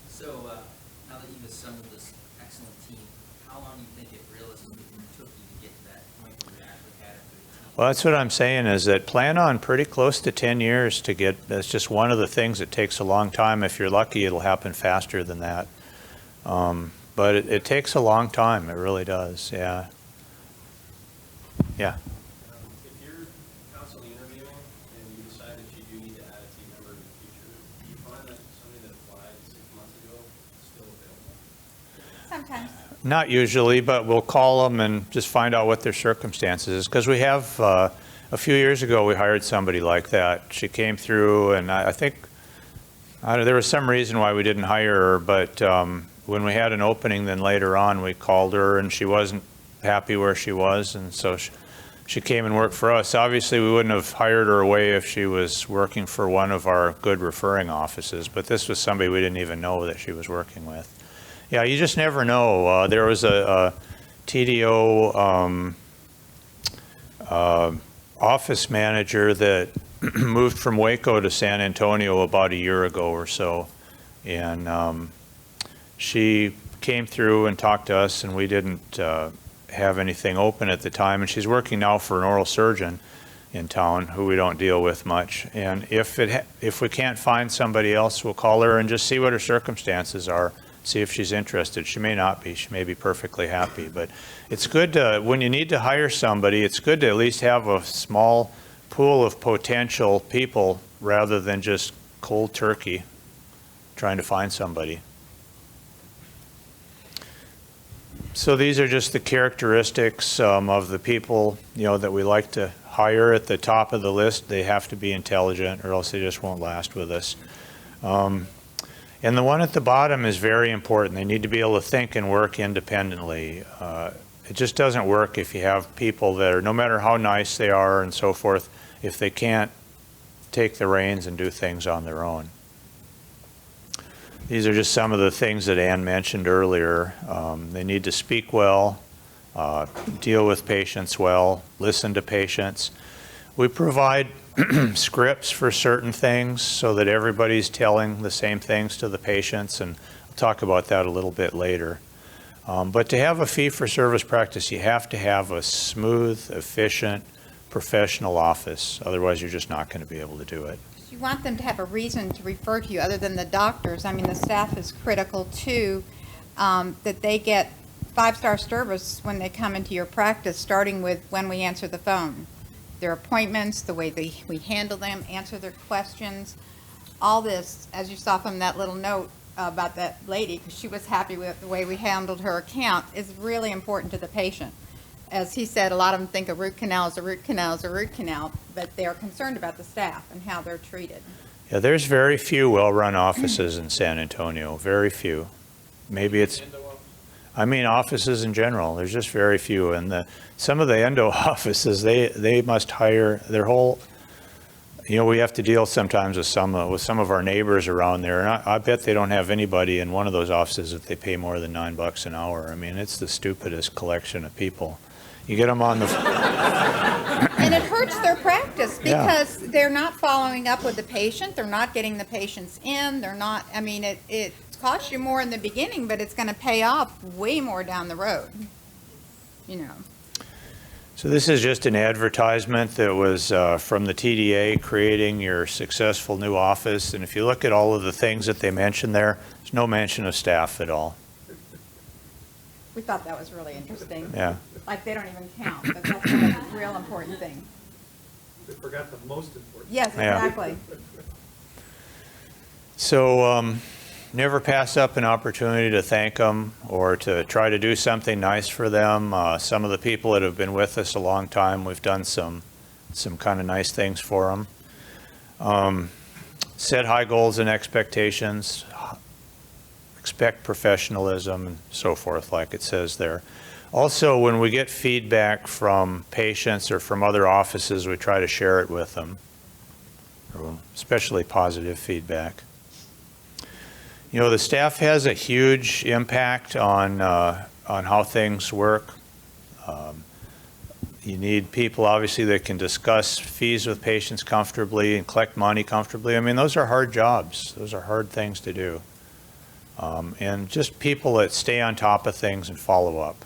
So, now that you've assembled this excellent team, how long do you think it realistically took you to get to that point where you actually had a good team? Well, that's what I'm saying is that plan on pretty close to 10 years to get, that's just one of the things that takes a long time. If you're lucky, it'll happen faster than that. But it takes a long time. It really does. Yeah. Yeah. If you're constantly interviewing and you decide that you do need to add a team member in the future, do you find that somebody that applied 6 months ago is still available? Sometimes. Not usually, but we'll call them and just find out what their circumstances is. Because we have a few years ago, we hired somebody like that. She came through, and I think there was some reason why we didn't hire her, but when we had an opening, then later on, we called her, and she wasn't happy where she was, and so she came and worked for us. Obviously, we wouldn't have hired her away if she was working for one of our good referring offices, but this was somebody we didn't even know that she was working with. Yeah, you just never know. There was a TDO office manager that moved from Waco to San Antonio about a year ago or so, and she came through and talked to us, and we didn't have anything open at the time, and she's working now for an oral surgeon in town who we don't deal with much. And if we can't find somebody else, we'll call her and just see what her circumstances are, see if she's interested. She may not be. She may be perfectly happy. But it's good to, when you need to hire somebody, it's good to at least have a small pool of potential people rather than just cold turkey trying to find somebody. So these are just the characteristics of the people, that we like to hire. At the top of the list, they have to be intelligent, or else they just won't last with us. And the one at the bottom is very important. They need to be able to think and work independently. It just doesn't work if you have people that are, no matter how nice they are and so forth, if they can't take the reins and do things on their own. These are just some of the things that Ann mentioned earlier. They need to speak well, deal with patients well, listen to patients. We provide scripts for certain things so that everybody's telling the same things to the patients, and I'll talk about that a little bit later. But to have a fee-for-service practice, you have to have a smooth, efficient, professional office. Otherwise, you're just not going to be able to do it. You want them to have a reason to refer to you other than the doctors. I mean, the staff is critical too, that they get 5-star service when they come into your practice, starting with when we answer the phone. Their appointments, the way we handle them, answer their questions. All this, as you saw from that little note about that lady, because she was happy with the way we handled her account, is really important to the patient. As he said, a lot of them think a root canal is a root canal is a root canal, but they're concerned about the staff and how they're treated. Yeah, there's very few well-run offices in San Antonio, very few. Maybe it's, I mean offices in general, there's just very few. And some of the endo offices, they must hire their whole, we have to deal sometimes with some of our neighbors around there. And I bet they don't have anybody in one of those offices that they pay more than $9 an hour. I mean, it's the stupidest collection of people. You get them on the... And it hurts their practice because they're not following up with the patient. They're not getting the patients in. They're not, I mean, it costs you more in the beginning, but it's going to pay off way more down the road, So this is just an advertisement that was from the TDA creating your successful new office. And if you look at all of the things that they mentioned there, there's no mention of staff at all. We thought that was really interesting. Yeah. Like they don't even count, but that's a real important thing. They forgot the most important. Yes, exactly. So never pass up an opportunity to thank them or to try to do something nice for them. Some of the people that have been with us a long time, we've done some kind of nice things for them. Set high goals and expectations. Expect professionalism and so forth, like it says there. Also, when we get feedback from patients or from other offices, we try to share it with them, especially positive feedback. The staff has a huge impact on how things work. You need people, obviously, that can discuss fees with patients comfortably and collect money comfortably. I mean, those are hard jobs. Those are hard things to do. And just people that stay on top of things and follow up.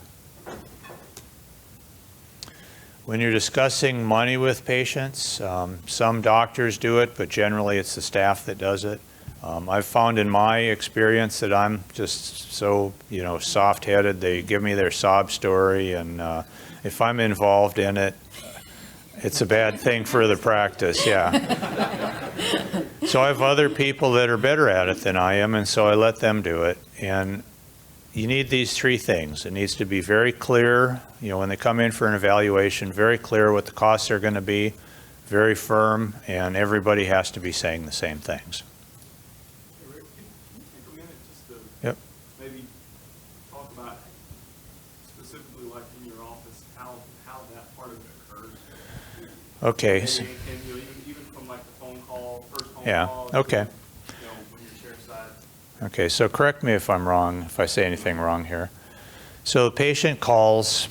When you're discussing money with patients, some doctors do it, but generally it's the staff that does it. I've found in my experience that I'm just so, soft-headed. They give me their sob story, and if I'm involved in it, it's a bad thing for the practice, yeah. So I have other people that are better at it than I am, and so I let them do it. And you need these three things. It needs to be very clear, when they come in for an evaluation, very clear what the costs are going to be, very firm, and everybody has to be saying the same things. Hey, Rick, can you take a minute just to Yep. maybe talk about specifically like in your office, how that part of it occurs? Okay. And even from like the phone call, first phone Yeah, call. okay. When you're chairside. Okay, so correct me if I'm wrong, if I say anything wrong here. So the patient calls,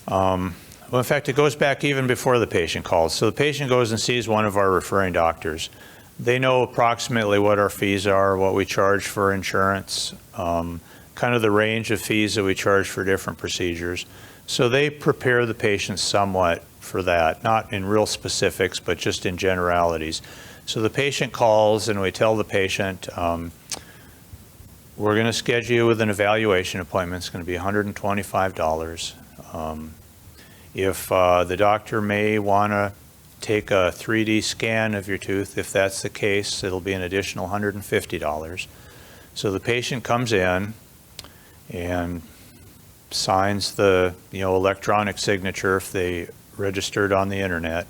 well, in fact, it goes back even before the patient calls. So the patient goes and sees one of our referring doctors. They know approximately what our fees are, what we charge for insurance, kind of the range of fees that we charge for different procedures. So they prepare the patient somewhat for that, not in real specifics, but just in generalities. So the patient calls and we tell the patient, we're going to schedule you with an evaluation appointment. It's going to be $125. If the doctor may want to take a 3D scan of your tooth, if that's the case, it'll be an additional $150. So the patient comes in and signs the electronic signature if they registered on the internet.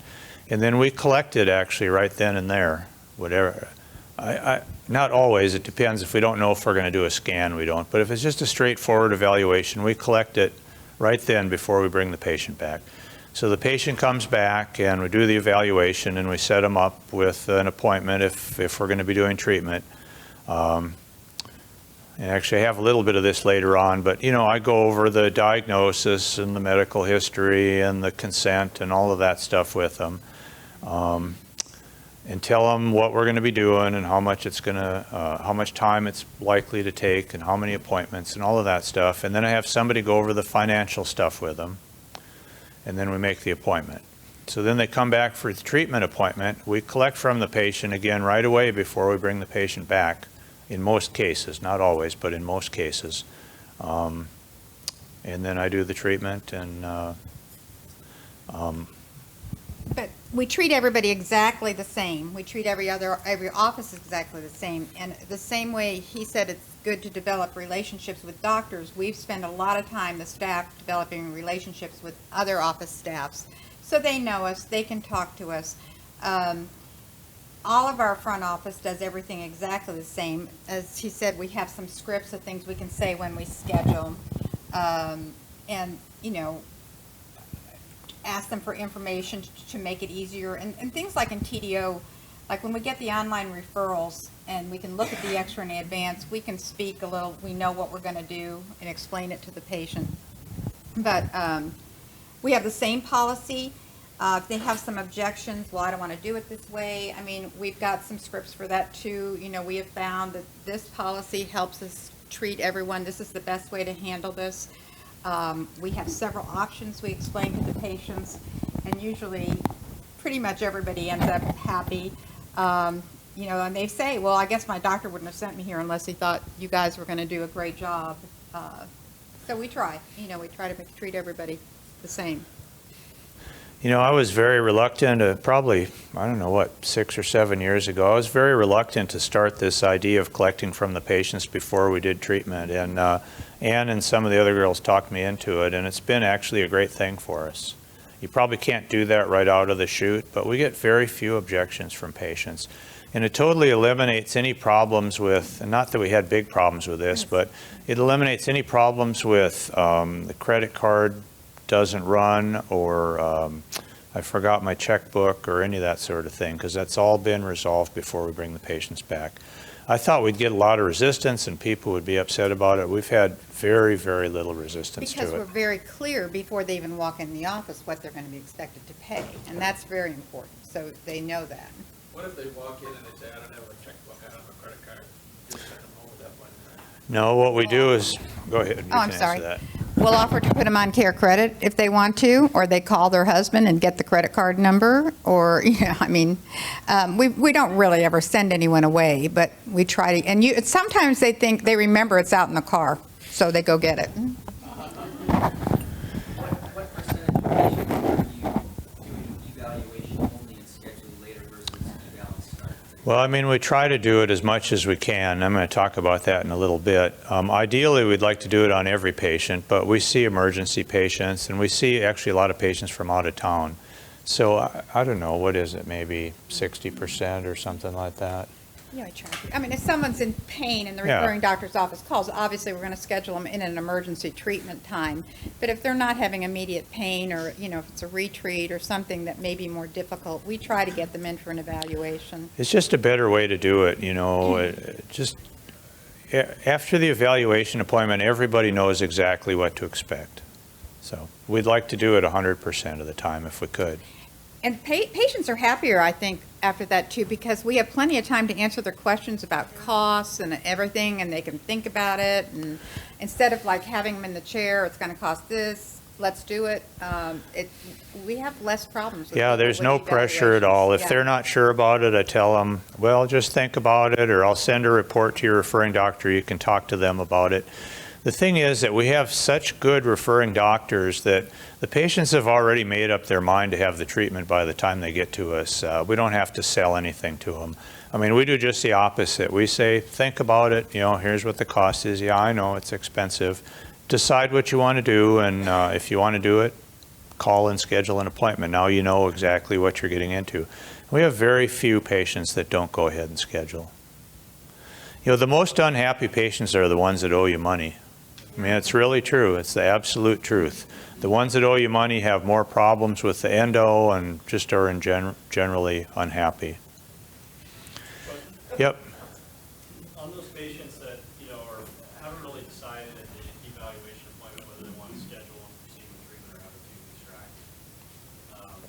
And then we collect it actually right then and there, whatever. Not always, it depends. If we don't know if we're going to do a scan, we don't. But if it's just a straightforward evaluation, we collect it right then before we bring the patient back. So the patient comes back and we do the evaluation and we set them up with an appointment if we're going to be doing treatment. And actually I have a little bit of this later on, but I go over the diagnosis and the medical history and the consent and all of that stuff with them. And tell them what we're going to be doing and how much it's going to, how much time it's likely to take and how many appointments and all of that stuff. And then I have somebody go over the financial stuff with them. And then we make the appointment. So then they come back for the treatment appointment. We collect from the patient again right away before we bring the patient back, in most cases, not always, but in most cases. And then I do the treatment and But we treat everybody exactly the same. We treat every office exactly the same. And the same way he said it's good to develop relationships with doctors, we've spent a lot of time, the staff, developing relationships with other office staffs. So they know us, they can talk to us. All of our front office does everything exactly the same. As he said, we have some scripts of things we can say when we schedule. And, ask them for information to make it easier. And things like in TDO, like when we get the online referrals and we can look at the X-ray in advance, we can speak a little, we know what we're going to do and explain it to the patient. But we have the same policy. If they have some objections, well, I don't want to do it this way. I mean, we've got some scripts for that too. We have found that this policy helps us treat everyone. This is the best way to handle this. We have several options we explain to the patients, and usually pretty much everybody ends up happy. And they say, well, I guess my doctor wouldn't have sent me here unless he thought you guys were going to do a great job. So we try, we try to treat everybody the same. I was very reluctant, probably, 6 or 7 years ago, I was very reluctant to start this idea of collecting from the patients before we did treatment. And Ann and some of the other girls talked me into it, and it's been actually a great thing for us. You probably can't do that right out of the chute, but we get very few objections from patients. And it totally eliminates any problems with, and not that we had big problems with this, but it eliminates any problems with the credit card doesn't run, or I forgot my checkbook, or any of that sort of thing, because that's all been resolved before we bring the patients back. I thought we'd get a lot of resistance and people would be upset about it. We've had very, very little resistance to it. Because we're very clear before they even walk in the office what they're going to be expected to pay, and that's very important, so they know that. What if they walk in and they say, I don't have a checkbook, I don't have a credit card? Just send them home with that one. No, what we do is, go ahead, you can I'm answer sorry. that. We'll offer to put them on Care Credit if they want to, or they call their husband and get the credit card number, or, we don't really ever send anyone away, but we try to, and sometimes they think, they remember it's out in the car, so they go get it. What percentage of patients are you doing evaluation only and scheduling later versus eval and start? Well, I mean, we try to do it as much as we can. I'm going to talk about that in a little bit. Ideally, we'd like to do it on every patient, but we see emergency patients, and we see actually a lot of patients from out of town. So I don't know, what is it, maybe 60% or something like that? Yeah, I try to. I mean, if someone's in pain and the Yeah. referring doctor's office calls, obviously we're going to schedule them in an emergency treatment time. But if they're not having immediate pain, or, you know, if it's a retreat or something that may be more difficult, we try to get them in for an evaluation. It's just a better way to do it, you know. Just after the evaluation appointment, everybody knows exactly what to expect. So we'd like to do it 100% of the time if we could. And patients are happier, I think, after that too, because we have plenty of time to answer their questions about costs and everything, and they can think about it. And instead of like having them in the chair, it's going to cost this, let's do it. We have less problems. With Yeah, people there's with no pressure at all. If evaluations. they're not sure about it, I tell them, well, just think about it, or I'll send a report to your referring doctor. You can talk to them about it. The thing is that we have such good referring doctors that the patients have already made up their mind to have the treatment by the time they get to us. We don't have to sell anything to them. I mean, we do just the opposite. We say, think about it, you know, here's what the cost is. Yeah, I know it's expensive. Decide what you want to do, and if you want to do it, call and schedule an appointment. Now you know exactly what you're getting into. We have very few patients that don't go ahead and schedule. You know, the most unhappy patients are the ones that owe you money. I mean, it's really true. It's the absolute truth. The ones that owe you money have more problems with the endo and just are generally unhappy. Yep. On those patients that, you know, haven't really decided at the evaluation appointment whether they want to schedule and proceed with treatment or have a 2-week track,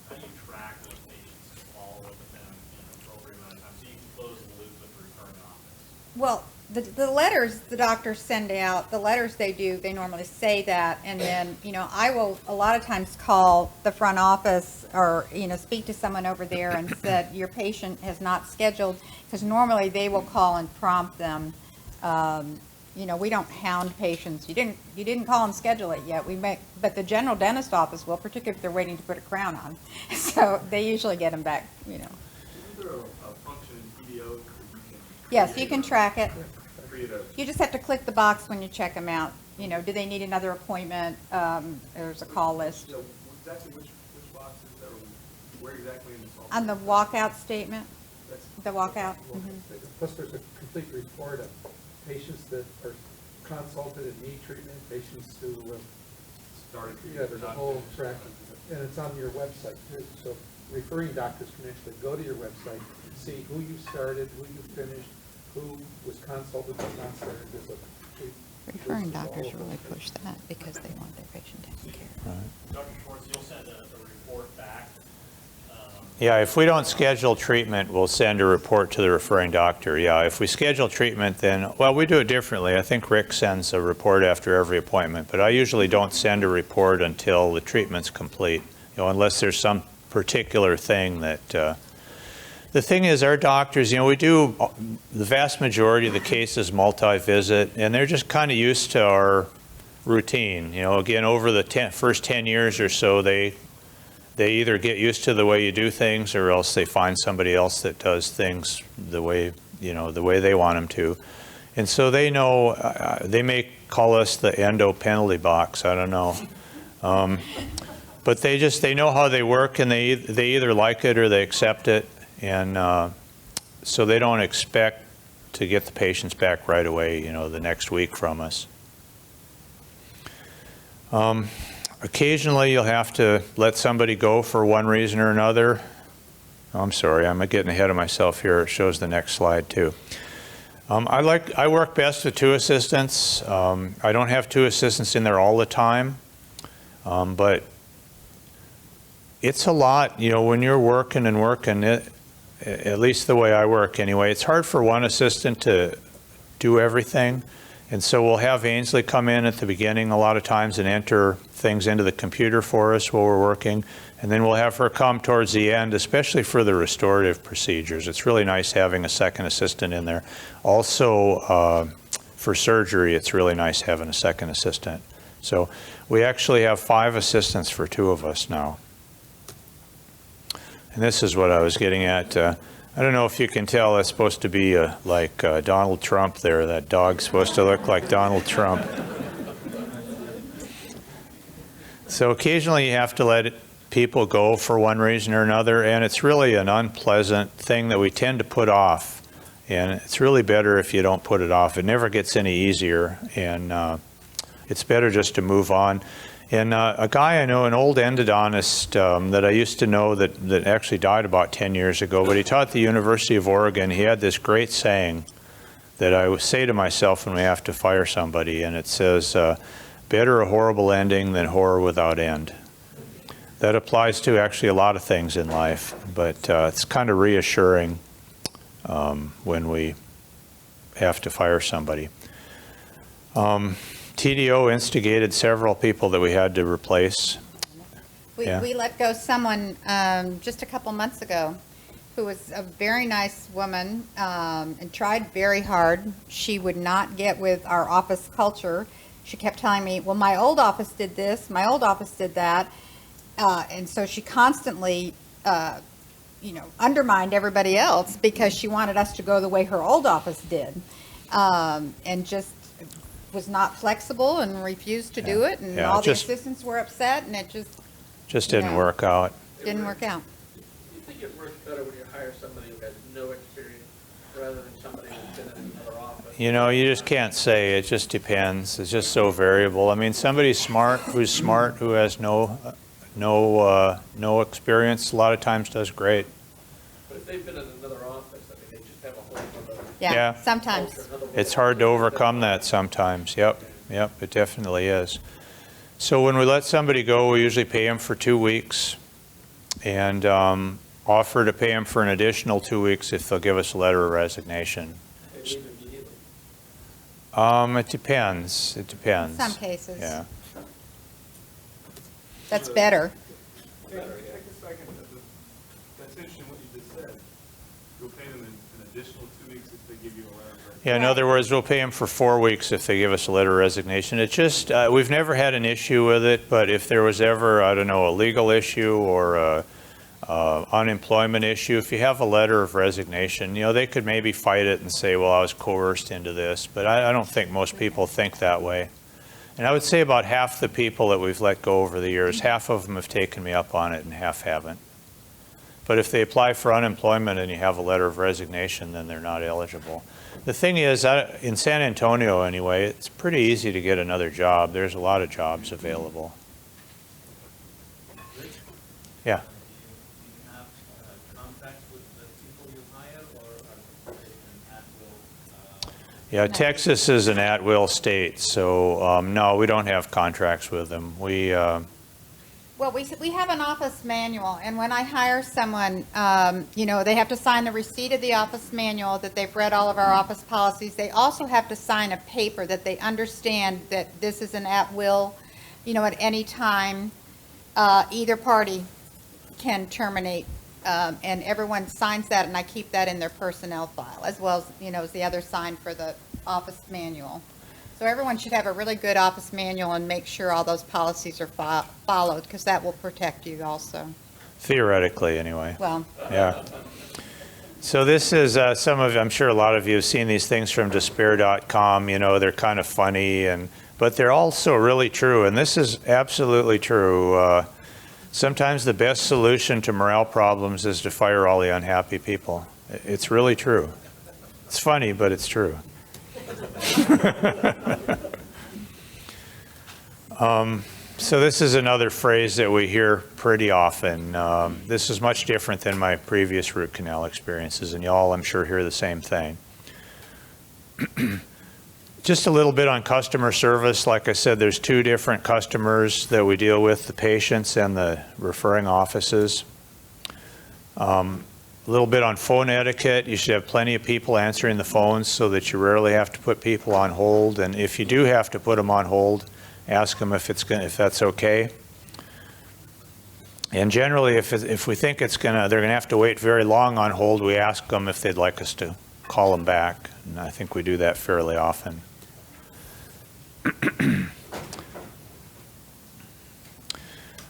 how do you track those patients and follow up with them in an appropriate amount of time so you can close the loop with the referring office? Well, the letters the doctors send out, the letters they do, they normally say that, and then, you know, I will a lot of times call the front office or, you know, speak to someone over there and said, your patient has not scheduled, because normally they will call and prompt them. You know, we don't hound patients. You didn't call and schedule it yet. But the general dentist office will, particularly if they're waiting to put a crown on. So they usually get them back, you know. Isn't there a function in PDO where you can Yes, you can track it. create a You just have to click the box when you check them out. You know, do they need another appointment? There's a call list. you know, exactly which box is there, where exactly in the software? On the walkout statement, That's- the walkout. Plus, there's a complete report of patients that are consulted and need treatment, patients who Started. yeah, there's a whole track, and it's on your website too. So referring doctors can actually go to your website, see who you started, who you finished, who was consulted but not started. There's a Referring list of all doctors of really those. push that because they want their patient taken care of. Dr. Schwartz, you'll send a report back. Yeah, if we don't schedule treatment, we'll send a report to the referring doctor. Yeah, if we schedule treatment, then, well, we do it differently. I think Rick sends a report after every appointment, but I usually don't send a report until the treatment's complete, you know, unless there's some particular thing that, the thing is, our doctors, you know, we do the vast majority of the cases multi-visit, and they're just kind of used to our routine. You know, again, over the first 10 years or so, they either get used to the way you do things, or else they find somebody else that does things the way, you know, the way they want them to. And so they know, they may call us the endo penalty box, I don't know. But they know how they work, and they either like it or they accept it. And so they don't expect to get the patients back right away, you know, the next week from us. Occasionally, you'll have to let somebody go for one reason or another. I'm sorry, I'm getting ahead of myself here. It shows the next slide too. I work best with 2 assistants. I don't have 2 assistants in there all the time, but it's a lot, you know, when you're working and working, at least the way I work anyway, it's hard for one assistant to do everything. And so we'll have Ainsley come in at the beginning a lot of times and enter things into the computer for us while we're working. And then we'll have her come towards the end, especially for the restorative procedures. It's really nice having a second assistant in there. Also, for surgery, it's really nice having a second assistant. So we actually have 5 assistants for 2 of us now. And this is what I was getting at. I don't know if you can tell, it's supposed to be like Donald Trump there. That dog's supposed to look like Donald Trump. So occasionally you have to let people go for one reason or another, and it's really an unpleasant thing that we tend to put off. And it's really better if you don't put it off. It never gets any easier, and it's better just to move on. And a guy I know, an old endodontist that I used to know that actually died about 10 years ago, but he taught at the University of Oregon. He had this great saying that I say to myself when we have to fire somebody, and it says, better a horrible ending than horror without end. That applies to actually a lot of things in life, but it's kind of reassuring when we have to fire somebody. TDO instigated several people that we had to replace. We let go someone just a couple months ago who was a very nice woman and tried very hard. She would not get with our office culture. She kept telling me, well, my old office did this, my old office did that. And so she constantly, undermined everybody else because she wanted us to go the way her old office did. And just was not flexible and refused to do it, and all the assistants were upset, and it just didn't work out. Didn't work out. Do you think it works better when you hire somebody who has no experience rather than somebody who's been in another office? You know, you just can't say. It just depends. It's just so variable. I mean, somebody who's smart, who has no experience, a lot of times does great. But if they've been in another office, I mean, they just have a whole other Yeah, sometimes. culture, another way It's of hard to doing overcome stuff. that sometimes. Yep, it definitely is. So when we let somebody go, we usually pay them for 2 weeks and offer to pay them for an additional 2 weeks if they'll give us a letter of resignation. They leave immediately. It depends. It depends. Some cases. Yeah. That's better. Take a second. That's interesting what you just said. You'll pay them an additional 2 weeks if they give you a letter of resignation. Yeah, in other words, we'll pay them for 4 weeks if they give us a letter of resignation. It's just, we've never had an issue with it, but if there was ever, I don't know, a legal issue or a unemployment issue, if you have a letter of resignation, they could maybe fight it and say, well, I was coerced into this, but I don't think most people think that way. And I would say about half the people that we've let go over the years, half of them have taken me up on it and half haven't. But if they apply for unemployment and you have a letter of resignation, then they're not eligible. The thing is, in San Antonio anyway, it's pretty easy to get another job. There's a lot of jobs available. Yeah. Do you have contacts with the people you hire, or are they an at-will? Yeah, Texas is an at-will state, so no, we don't have contracts with them. Well, we have an office manual, and when I hire someone, they have to sign the receipt of the office manual that they've read all of our office policies. They also have to sign a paper that they understand that this is an at-will, at any time, either party can terminate, and everyone signs that, and I keep that in their personnel file, as well as, as the other sign for the office manual. So everyone should have a really good office manual and make sure all those policies are followed, because that will protect you also. Theoretically, anyway. Well, Yeah. So this is I'm sure a lot of you have seen these things from despair.com. They're kind of funny, but they're also really true. And this is absolutely true. Sometimes the best solution to morale problems is to fire all the unhappy people. It's really true. It's funny, but it's true. So this is another phrase that we hear pretty often. This is much different than my previous root canal experiences, and y'all, I'm sure, hear the same thing. Just a little bit on customer service. Like I said, there's 2 different customers that we deal with, the patients and the referring offices. A little bit on phone etiquette. You should have plenty of people answering the phones so that you rarely have to put people on hold. And if you do have to put them on hold, ask them if that's okay. And generally, if we think they're going to have to wait very long on hold, we ask them if they'd like us to call them back. And I think we do that fairly often.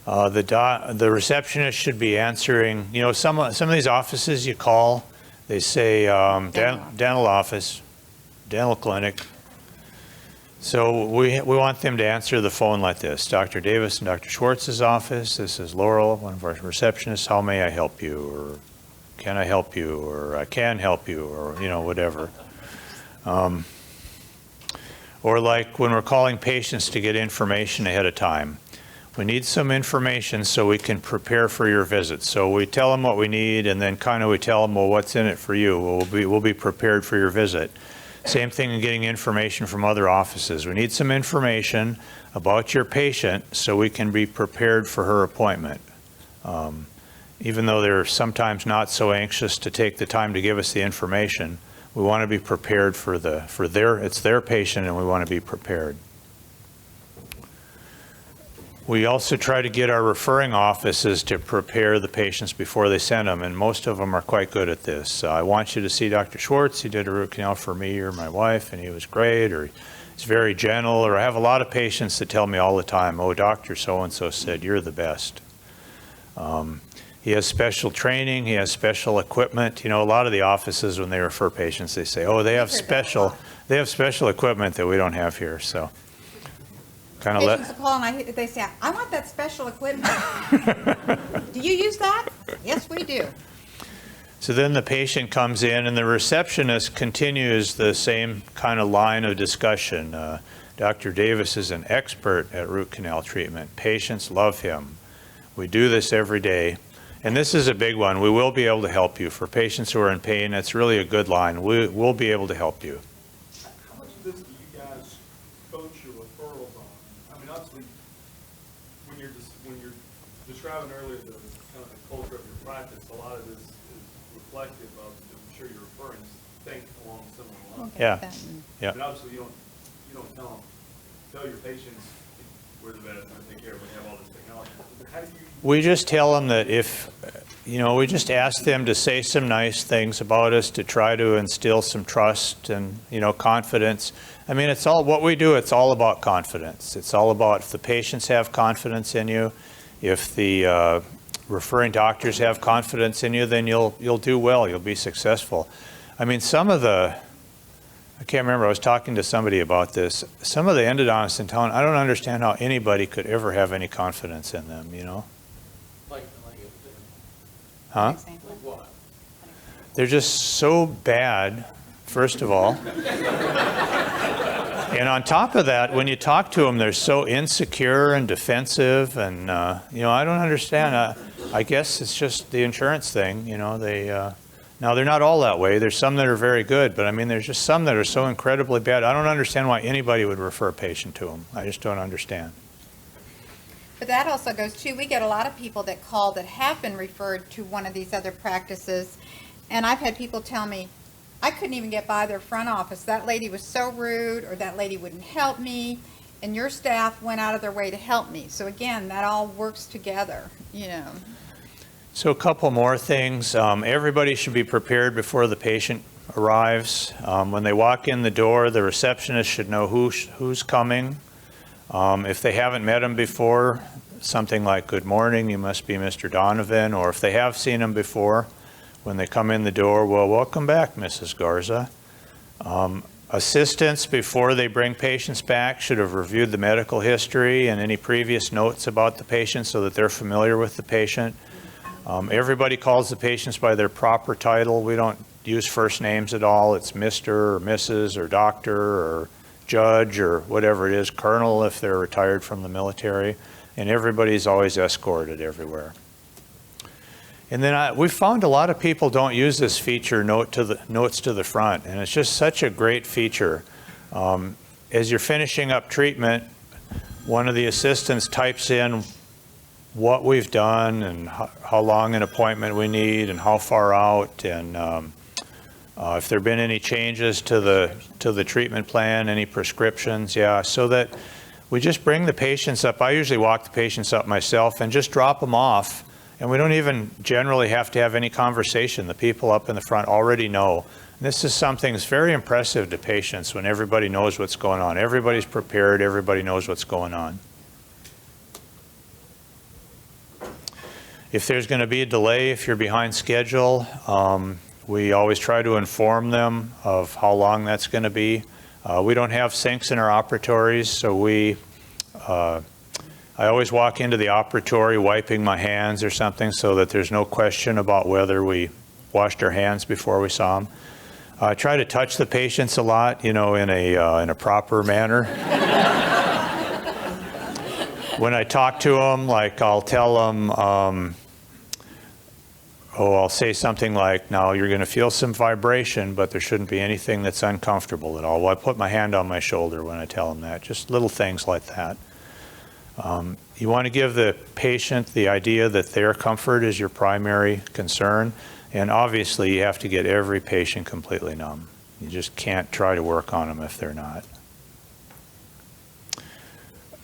The receptionist should be answering. Some of these offices you call, They say dental office, dental clinic. So we want them to answer the phone like this. Dr. Davis and Dr. Schwartz's office. This is Laurel, one of our receptionists. How may I help you? Or can I help you? Or I can help you? Or, you know, whatever. Or like when we're calling patients to get information ahead of time. We need some information so we can prepare for your visit. So we tell them what we need, and then kind of we tell them, well, what's in it for you? We'll be prepared for your visit. Same thing in getting information from other offices. We need some information about your patient so we can be prepared for her appointment. Even though they're sometimes not so anxious to take the time to give us the information, we want to be prepared for it's their patient, and we want to be prepared. We also try to get our referring offices to prepare the patients before they send them, and most of them are quite good at this. I want you to see Dr. Schwartz. He did a root canal for me or my wife, and he was great, or he's very gentle. Or I have a lot of patients that tell me all the time, oh, Dr. So-and-so said, you're the best. He has special training. He has special equipment. You know, a lot of the offices, when they refer patients, they say, oh, they have special equipment that we don't have here. So kind of Patients will call and they say, I want that special equipment. Do you use that? Yes, we do. So then the patient comes in, and the receptionist continues the same kind of line of discussion. Dr. Davis is an expert at root canal treatment. Patients love him. We do this every day. And this is a big one. We will be able to help you. For patients who are in pain, that's really a good line. We'll be able to help you. How much of this do you guys coach your referrals on? I mean, obviously, when you're describing earlier the kind of the culture of your practice, a lot of this is reflective of, I'm sure your referrings think along similar lines. Yeah. Yeah. But obviously, you don't tell your patients we're the best, we're going to take care of it, we have all this technology. But how do you? We just tell them that we just ask them to say some nice things about us, to try to instill some trust and, confidence. I mean, it's all what we do. It's all about confidence. It's all about if the patients have confidence in you, if the referring doctors have confidence in you, then you'll do well. You'll be successful. I mean, I can't remember, I was talking to somebody about this. Some of the endodontists in town, I don't understand how anybody could ever have any confidence in them, Like Huh? what? They're just so bad, first of all. And on top of that, when you talk to them, they're so insecure and defensive, and I don't understand. I guess it's just the insurance thing, now they're not all that way. There's some that are very good, but I mean, there's just some that are so incredibly bad. I don't understand why anybody would refer a patient to them. I just don't understand. But that also goes to, we get a lot of people that call that have been referred to one of these other practices, and I've had people tell me, I couldn't even get by their front office. That lady was so rude, or that lady wouldn't help me, and your staff went out of their way to help me. So again, that all works together, So a couple more things. Everybody should be prepared before the patient arrives. When they walk in the door, the receptionist should know who's coming. If they haven't met him before, something like, good morning, you must be Mr. Donovan, or if they have seen him before, when they come in the door, well, welcome back, Mrs. Garza. Assistants, before they bring patients back, should have reviewed the medical history and any previous notes about the patient so that they're familiar with the patient. Everybody calls the patients by their proper title. We don't use first names at all. It's Mr. or Mrs. or Doctor or Judge or whatever it is, Colonel if they're retired from the military, and everybody's always escorted everywhere. And then we found a lot of people don't use this feature, notes to the front, and it's just such a great feature. As you're finishing up treatment, one of the assistants types in what we've done and how long an appointment we need and how far out, and if there have been any changes to the treatment plan, any prescriptions, so that we just bring the patients up. I usually walk the patients up myself and just drop them off, and we don't even generally have to have any conversation. The people up in the front already know. And this is something that's very impressive to patients when everybody knows what's going on. Everybody's prepared, everybody knows what's going on. If there's going to be a delay, if you're behind schedule, We always try to inform them of how long that's going to be. We don't have sinks in our operatories, so I always walk into the operatory wiping my hands or something so that there's no question about whether we washed our hands before we saw them. I try to touch the patients a lot, in a proper manner. When I talk to them, like I'll tell them, I'll say something like, now you're going to feel some vibration, but there shouldn't be anything that's uncomfortable at all. Well, I put my hand on my shoulder when I tell them that, just little things like that. You want to give the patient the idea that their comfort is your primary concern, and obviously you have to get every patient completely numb. You just can't try to work on them if they're not.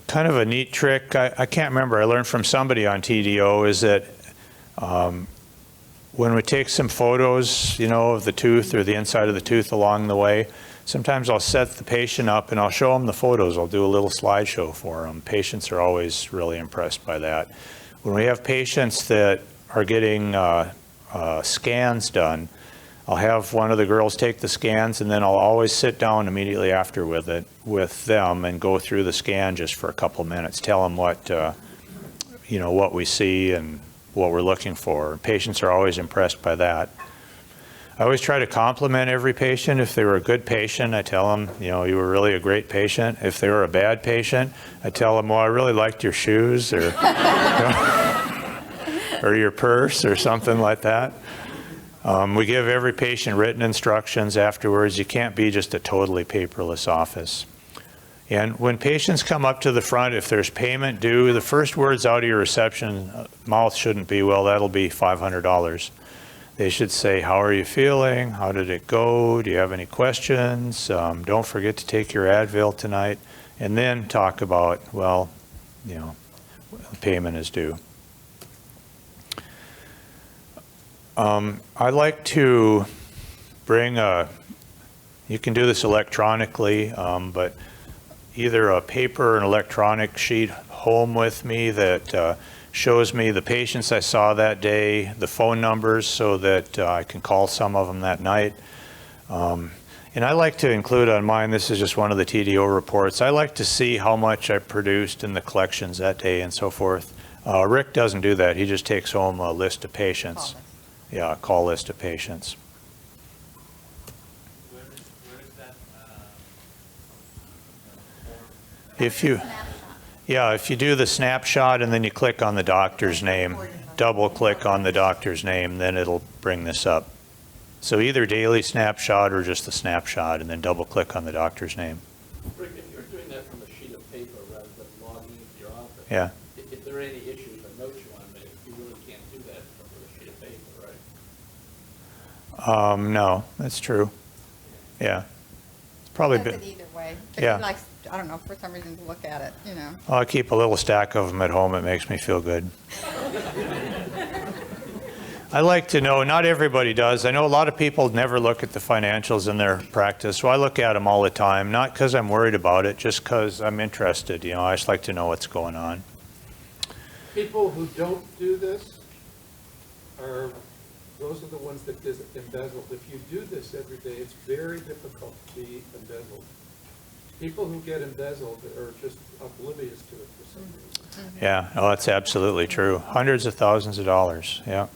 Kind of a neat trick, I can't remember, I learned from somebody on TDO, is that when we take some photos, of the tooth or the inside of the tooth along the way, sometimes I'll set the patient up and I'll show them the photos. I'll do a little slideshow for them. Patients are always really impressed by that. When we have patients that are getting scans done, I'll have one of the girls take the scans, and then I'll always sit down immediately after with them and go through the scan just for a couple minutes, tell them what we see and what we're looking for. Patients are always impressed by that. I always try to compliment every patient. If they were a good patient, I tell them, you were really a great patient. If they were a bad patient, I tell them, well, I really liked your shoes or, or your purse or something like that. We give every patient written instructions afterwards. You can't be just a totally paperless office. And when patients come up to the front, if there's payment due, the first words out of your reception mouth shouldn't be, well, that'll be $500. They should say, how are you feeling? How did it go? Do you have any questions? Don't forget to take your Advil tonight. And then talk about, well, the payment is due. I like to bring you can do this electronically, but either a paper or an electronic sheet home with me that shows me the patients I saw that day, the phone numbers, so that I can call some of them that night. And I like to include on mine, this is just one of the TDO reports, I like to see how much I produced in the collections that day and so forth. Rick doesn't do that. He just takes home a list of patients. Yeah, a call list of patients. Where is that If you do the snapshot and then you click on the doctor's name, double click on the doctor's name, then it'll bring this up. So either daily snapshot or just the snapshot, and then double click on the doctor's name. Rick, if you're doing that from a sheet of paper rather than logging into your office, Yeah. if there are any issues or notes you want to make, you really can't do that from a sheet of paper, right? No, that's true. Yeah. It's probably Does been. it either way. But Yeah. he likes, I don't know, for some reason to look at it, I keep a little stack of them at home. It makes me feel good. I like to know, not everybody does. I know a lot of people never look at the financials in their practice, so I look at them all the time, not because I'm worried about it, just because I'm interested. I just like to know what's going on. People who don't do this those are the ones that get embezzled. If you do this every day, it's very difficult to be embezzled. People who get embezzled are just oblivious to it for some reason. Yeah, that's absolutely true. Hundreds of thousands of dollars, yeah.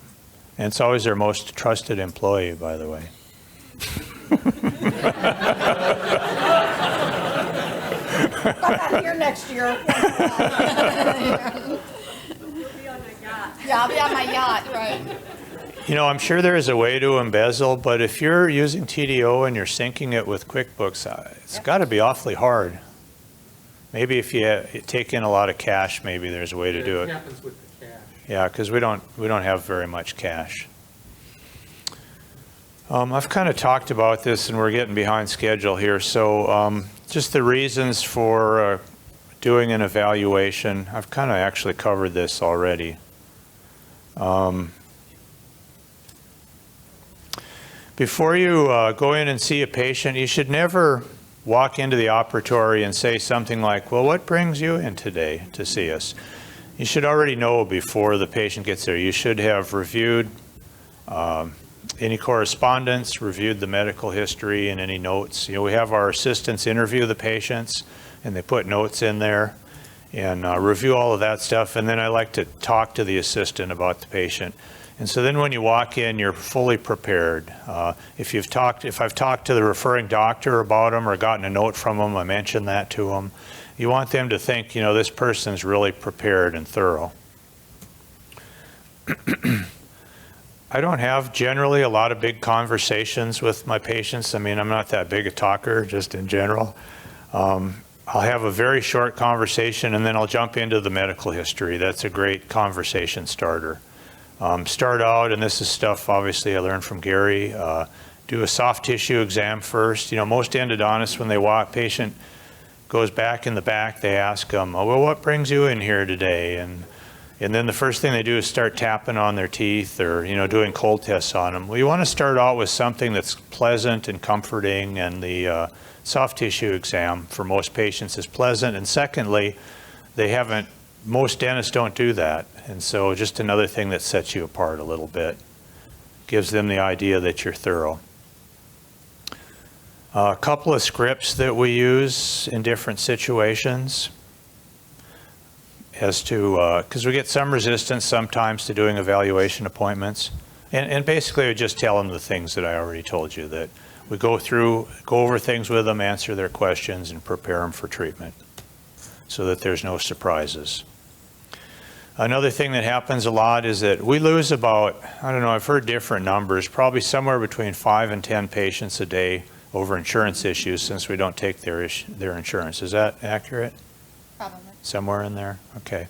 And it's always their most trusted employee, by the way. I'm not here next year. You'll be on my yacht. Yeah, I'll be on my yacht, right. I'm sure there is a way to embezzle, but if you're using TDO and you're syncing it with QuickBooks, it's got to be awfully hard. Maybe if you take in a lot of cash, maybe there's a way to do it. It happens with the cash. Yeah, because we don't have very much cash. I've kind of talked about this, and we're getting behind schedule here. So just the reasons for doing an evaluation. I've kind of actually covered this already. Before you go in and see a patient, you should never walk into the operatory and say something like, well, what brings you in today to see us? You should already know before the patient gets there. You should have reviewed any correspondence, reviewed the medical history and any notes. You know, we have our assistants interview the patients, and they put notes in there and review all of that stuff. And then I like to talk to the assistant about the patient. And so then when you walk in, you're fully prepared. If I've talked to the referring doctor about them or gotten a note from them, I mention that to them. You want them to think, you know, this person's really prepared and thorough. I don't have generally a lot of big conversations with my patients. I mean, I'm not that big a talker, just in general. I'll have a very short conversation and then I'll jump into the medical history. That's a great conversation starter. Start out, and this is stuff obviously I learned from Gary, do a soft tissue exam first. You know, most endodontists, when they walk, patient goes back in the back, they ask them, oh, well, what brings you in here today? And then the first thing they do is start tapping on their teeth or, you know, doing cold tests on them. Well, you want to start out with something that's pleasant and comforting, and the soft tissue exam for most patients is pleasant. And secondly, most dentists don't do that. And so just another thing that sets you apart a little bit. Gives them the idea that you're thorough. A couple of scripts that we use in different situations as to, because we get some resistance sometimes to doing evaluation appointments. And basically I just tell them the things that I already told you, that we go over things with them, answer their questions, and prepare them for treatment so that there's no surprises. Another thing that happens a lot is that we lose about, I don't know, I've heard different numbers, probably somewhere between 5 and 10 patients a day over insurance issues since we don't take their insurance. Is that accurate? Probably. Somewhere in there? Okay.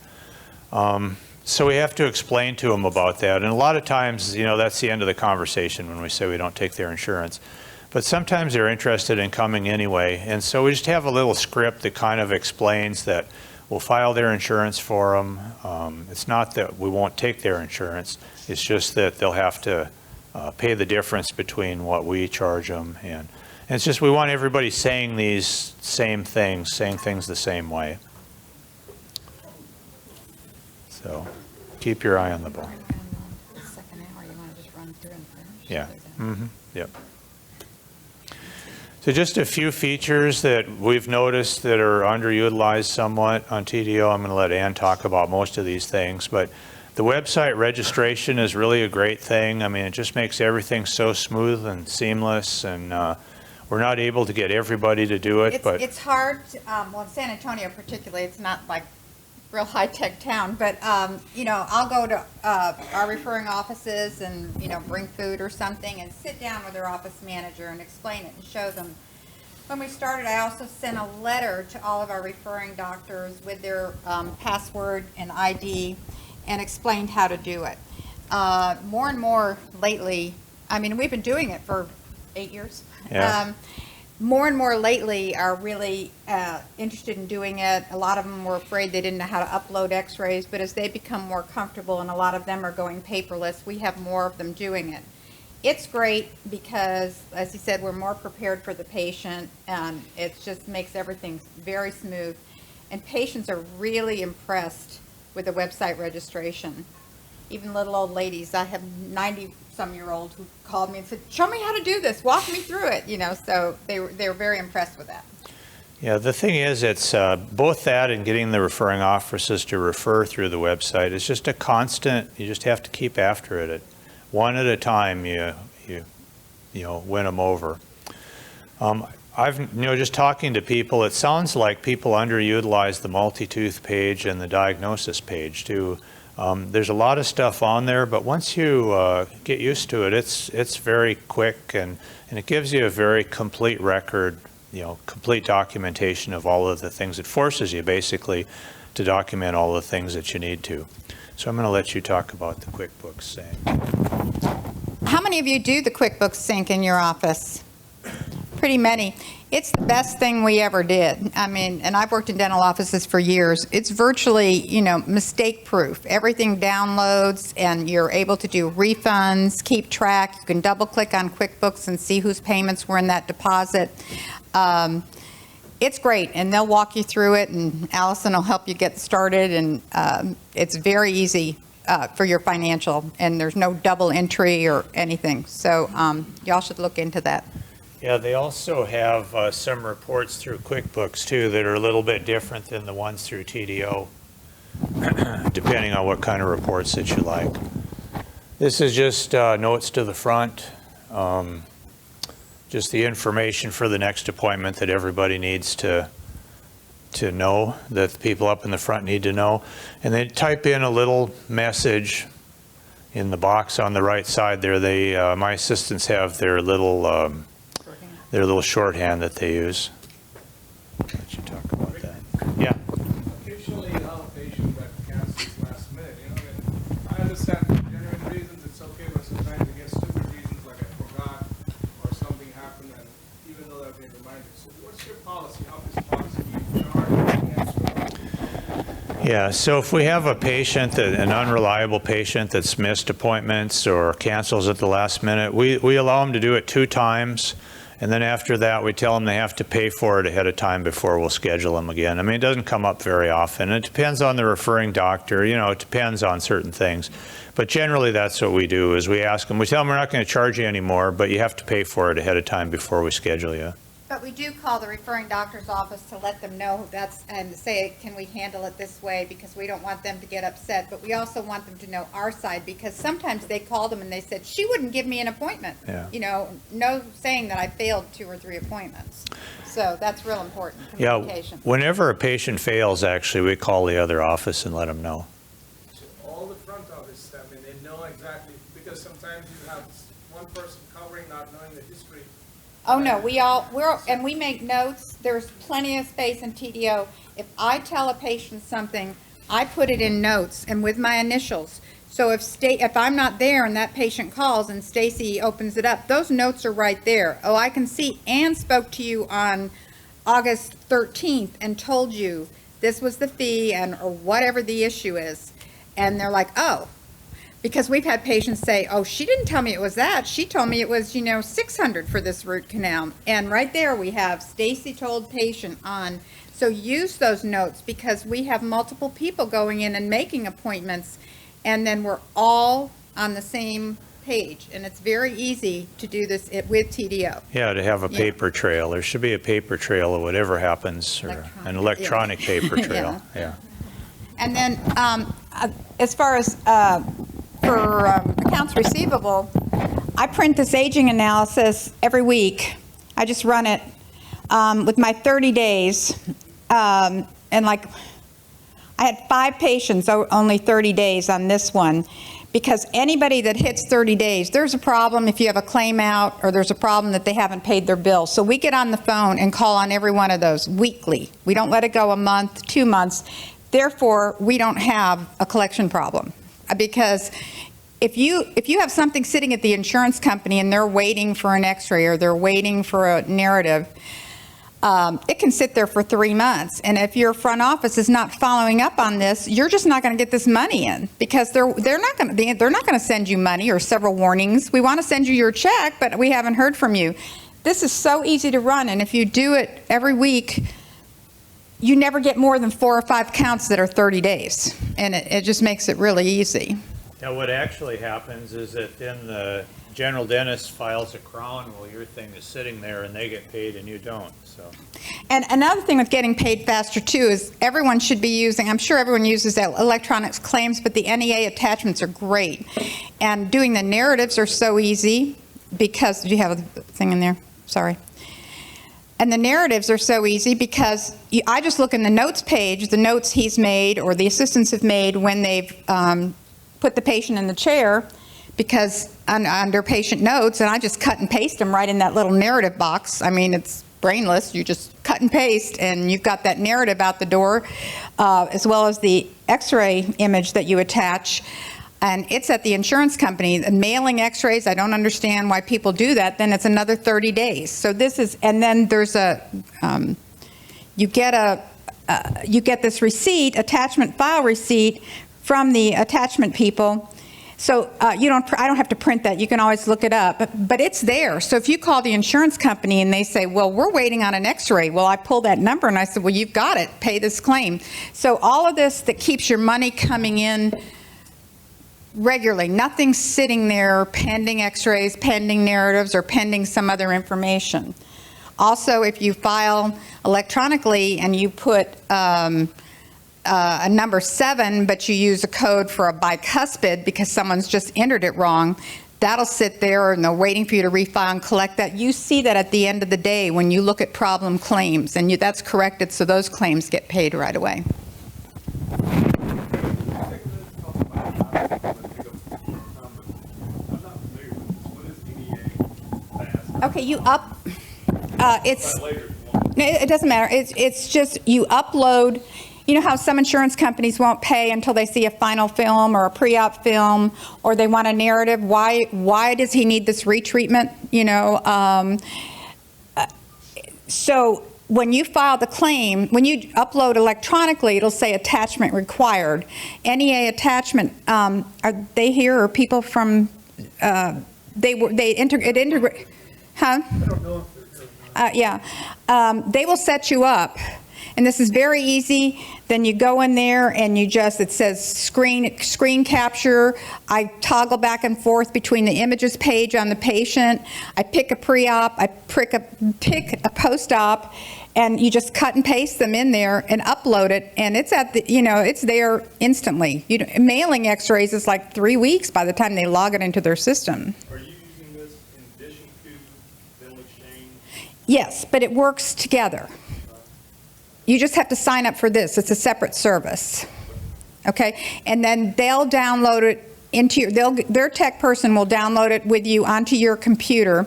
So we have to explain to them about that. And a lot of times, you know, that's the end of the conversation when we say we don't take their insurance. But sometimes they're interested in coming anyway. And so we just have a little script that kind of explains that we'll file their insurance for them. It's not that we won't take their insurance. It's just that they'll have to pay the difference between what we charge them. And it's just we want everybody saying these same things, saying things the same way. So keep your eye on the ball. Second hour, you want to just run through and finish? Yeah. Mm-hmm. Yep. So just a few features that we've noticed that are underutilized somewhat on TDO. I'm going to let Ann talk about most of these things, but the website registration is really a great thing. I mean, it just makes everything so smooth and seamless, and we're not able to get everybody to do it, but it's hard. Well, in San Antonio particularly, it's not like real high-tech town, but you know, I'll go to our referring offices and, you know, bring food or something and sit down with their office manager and explain it and show them. When we started, I also sent a letter to all of our referring doctors with their password and ID and explained how to do it. More and more lately, I mean, we've been doing it for 8 years. Yeah. More and more lately are really interested in doing it. A lot of them were afraid they didn't know how to upload x-rays, but as they become more comfortable, and a lot of them are going paperless, we have more of them doing it. It's great because, as you said, we're more prepared for the patient, and it just makes everything very smooth. And patients are really impressed with the website registration. Even little old ladies. I have 90-some-year-old who called me and said, show me how to do this, walk me through it, you know, so they were very impressed with that. yeah, the thing is, it's both that and getting the referring offices to refer through the website. It's just a constant, you just have to keep after it. One at a time, you know, win them over. I've, you know, just talking to people, it sounds like people underutilize the multi-tooth page and the diagnosis page too. There's a lot of stuff on there, but once you get used to it, it's very quick, and it gives you a very complete record, you know, complete documentation of all of the things. It forces you basically to document all the things that you need to. So I'm going to let you talk about the QuickBooks Sync. How many of you do the QuickBooks Sync in your office? Pretty many. It's the best thing we ever did. I mean, and I've worked in dental offices for years. It's virtually, you know, mistake-proof. Everything downloads, and you're able to do refunds, keep track. You can double-click on QuickBooks and see whose payments were in that deposit. It's great, and they'll walk you through it, and Allison will help you get started, and it's very easy for your financial, and there's no double entry or anything. So y'all should look into that. Yeah, they also have some reports through QuickBooks too that are a little bit different than the ones through TDO, depending on what kind of reports that you like. This is just notes to the front, just the information for the next appointment that everybody needs to know, that the people up in the front need to know. And they type in a little message in the box on the right side there. They, my assistants have their little shorthand that they use. Let you talk about that. Yeah. Occasionally, I'll have a patient that cancels last minute, and I understand for genuine reasons, it's okay, but sometimes it gets stupid reasons, like I forgot, or something happened, and even though I've been reminded. So what's your policy, office policy? Do you charge cancel? Yeah, so if we have a patient, an unreliable patient that's missed appointments or cancels at the last minute, we allow them to do it 2 times. And then after that, we tell them they have to pay for it ahead of time before we'll schedule them again. I mean, it doesn't come up very often. It depends on the referring doctor. You know, it depends on certain things. But generally, that's what we do, is we ask them, we tell them we're not going to charge you anymore, but you have to pay for it ahead of time before we schedule you. But we do call the referring doctor's office to let them know that's, and say, can we handle it this way, because we don't want them to get upset. But we also want them to know our side, because sometimes they called them and they said, she wouldn't give me an appointment. Yeah. You know, no saying that I failed 2 or 3 appointments. So that's real important, Yeah, communication. whenever a patient fails, actually, we call the other office and let them know. So all the front office staff, and they know exactly, because sometimes you have one person covering not knowing the history. Oh, no, and we make notes. There's plenty of space in TDO. If I tell a patient something, I put it in notes and with my initials. So if I'm not there and that patient calls and Stacy opens it up, those notes are right there. Oh, I can see Ann spoke to you on August 13th and told you this was the fee or whatever the issue is. And they're like, oh. Because we've had patients say, oh, she didn't tell me it was that. She told me it was, $600 for this root canal. And right there we have Stacy told patient on. So use those notes, because we have multiple people going in and making appointments, and then we're all on the same page. And it's very easy to do this with TDO. Yeah, to have a paper trail. There should be a paper trail of whatever happens, or an electronic paper trail. Yeah. And then as far as for accounts receivable, I print this aging analysis every week. I just run it with my 30 days. And I had 5 patients, only 30 days on this one, because anybody that hits 30 days, there's a problem if you have a claim out, or there's a problem that they haven't paid their bill. So we get on the phone and call on every one of those weekly. We don't let it go a month, 2 months. Therefore, we don't have a collection problem. Because if you have something sitting at the insurance company and they're waiting for an x-ray or they're waiting for a narrative, it can sit there for 3 months. And if your front office is not following up on this, you're just not going to get this money in, because they're not going to send you money or several warnings. We want to send you your check, but we haven't heard from you. This is so easy to run, and if you do it every week, you never get more than 4 or 5 counts that are 30 days, and it just makes it really easy. Now, what actually happens is that then the general dentist files a crown while your thing is sitting there, and they get paid and you don't. So. And another thing with getting paid faster too is everyone should be using, I'm sure everyone uses electronic claims, but the NEA attachments are great. And doing the narratives are so easy, because, do you have a thing in there? Sorry. And the narratives are so easy because I just look in the notes page, the notes he's made or the assistants have made when they've put the patient in the chair, because under patient notes, and I just cut and paste them right in that little narrative box. I mean, it's brainless. You just cut and paste, and you've got that narrative out the door, as well as the x-ray image that you attach. And it's at the insurance company. Mailing x-rays, I don't understand why people do that. Then it's another 30 days. So this is, and then there's you get this receipt, attachment file receipt from the attachment people. So I don't have to print that. You can always look it up, but it's there. So if you call the insurance company and they say, well, we're waiting on an x-ray. Well, I pull that number and I said, well, you've got it. Pay this claim. So all of this that keeps your money coming in regularly. Nothing's sitting there pending x-rays, pending narratives, or pending some other information. Also, if you file electronically and you put a number 7, but you use a code for a bicuspid because someone's just entered it wrong, that'll sit there and they're waiting for you to refile and collect that. You see that at the end of the day when you look at problem claims, and that's corrected, so those claims get paid right away. Okay, you up, it's, it doesn't matter. It's just you upload. You know how some insurance companies won't pay until they see a final film or a pre-op film, or they want a narrative. Why does he need this retreatment? You know, so when you file the claim, when you upload electronically, it'll say attachment required. NEA attachment. Are they here or people from? It integrate. Huh? I don't know if they're here or not. Yeah, they will set you up, and this is very easy. Then you go in there and you just, it says screen capture. I toggle back and forth between the images page on the patient. I pick a pre-op, I pick a post-op, and you just cut and paste them in there and upload it, and it's at the, you know, it's there instantly. Mailing x-rays is like 3 weeks by the time they log it into their system. Are you using this in addition to bill exchange? Yes, but it works together. You just have to sign up for this. It's a separate service. Okay? And then they'll download it into your, their tech person will download it with you onto your computer.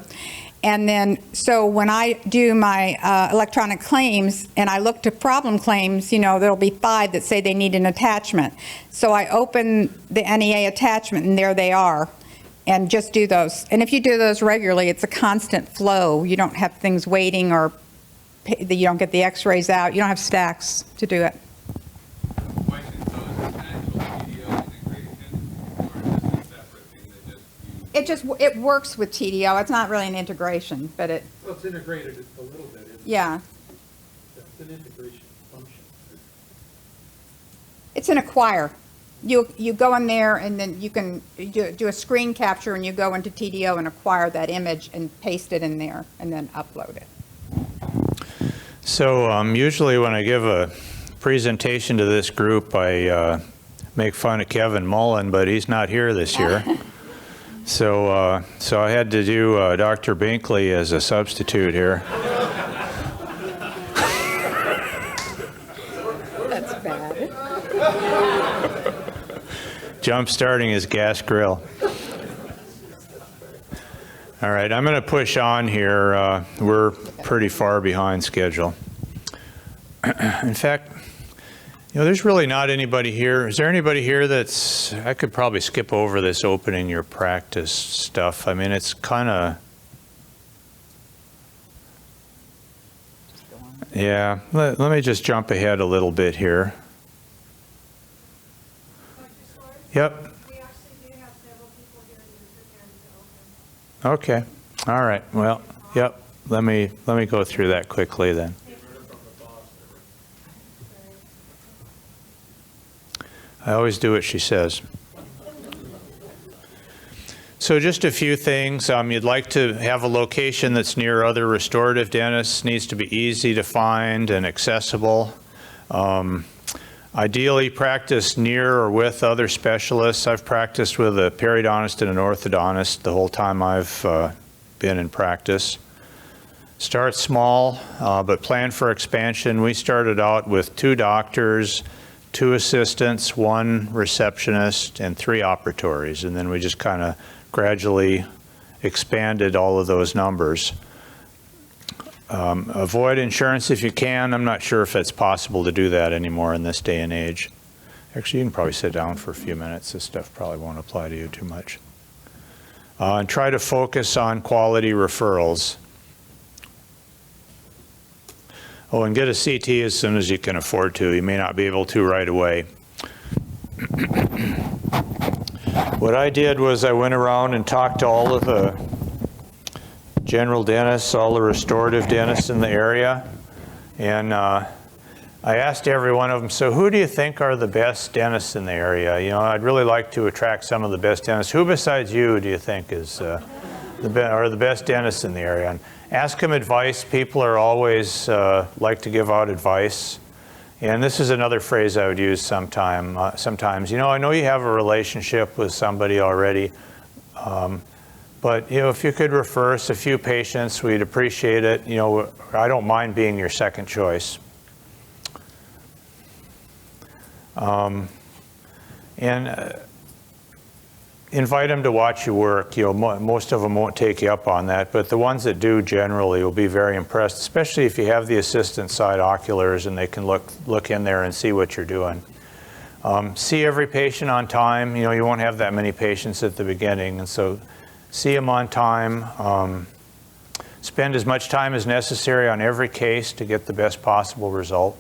And then, so when I do my electronic claims and I look to problem claims, you know, there'll be 5 that say they need an attachment. So I open the NEA attachment and there they are. And just do those. And if you do those regularly, it's a constant flow. You don't have things waiting, or you don't get the x-rays out. You don't have stacks to do it. It works with TDO. It's not really an integration, but it. Well, it's integrated a little bit. Isn't it? Yeah. It's an integration function. It's an acquire. You go in there and then you can do a screen capture and you go into TDO and acquire that image and paste it in there and then upload it. So usually when I give a presentation to this group, I make fun of Kevin Mullen, but he's not here this year. So I had to do Dr. Binkley as a substitute here. That's bad. Jump-starting his gas grill. All right, I'm going to push on here. We're pretty far behind schedule. In fact, you know, there's really not anybody here. Is there anybody here that's, I could probably skip over this opening your practice stuff. I mean, it's kind of, yeah, let me just jump ahead a little bit here. Yep. We actually do have several people here who are prepared to open. Okay. All right. Well, yep. Let me go through that quickly then. I always do what she says. So just a few things. You'd like to have a location that's near other restorative dentists. Needs to be easy to find and accessible. Ideally practice near or with other specialists. I've practiced with a periodontist and an orthodontist the whole time I've been in practice. Start small, but plan for expansion. We started out with 2 doctors, 2 assistants, 1 receptionist, and 3 operatories, and then we just kind of gradually expanded all of those numbers. Avoid insurance if you can. I'm not sure if it's possible to do that anymore in this day and age. Actually, you can probably sit down for a few minutes. This stuff probably won't apply to you too much. And try to focus on quality referrals. Oh, and get a CT as soon as you can afford to. You may not be able to right away. What I did was I went around and talked to all of the general dentists, all the restorative dentists in the area, and I asked every one of them, so who do you think are the best dentists in the area? You know, I'd really like to attract some of the best dentists. Who besides you do you think is are the best dentists in the area? And ask them advice. People are always like to give out advice. And this is another phrase I would use sometimes. You know, I know you have a relationship with somebody already, but you know, if you could refer us a few patients, we'd appreciate it. You know, I don't mind being your second choice. Invite them to watch you work. You know, most of them won't take you up on that, but the ones that do generally will be very impressed, especially if you have the assistant side oculars and they can look in there and see what you're doing. See every patient on time. You know, you won't have that many patients at the beginning, and so see them on time. Spend as much time as necessary on every case to get the best possible result.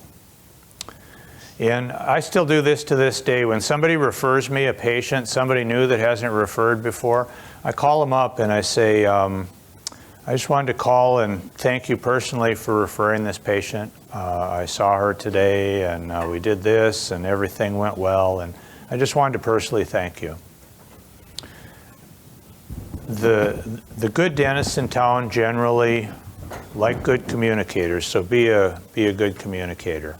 And I still do this to this day. When somebody refers me a patient, somebody new that hasn't referred before, I call them up and I say, I just wanted to call and thank you personally for referring this patient. I saw her today and we did this and everything went well, and I just wanted to personally thank you. The good dentists in town generally like good communicators, so be a good communicator.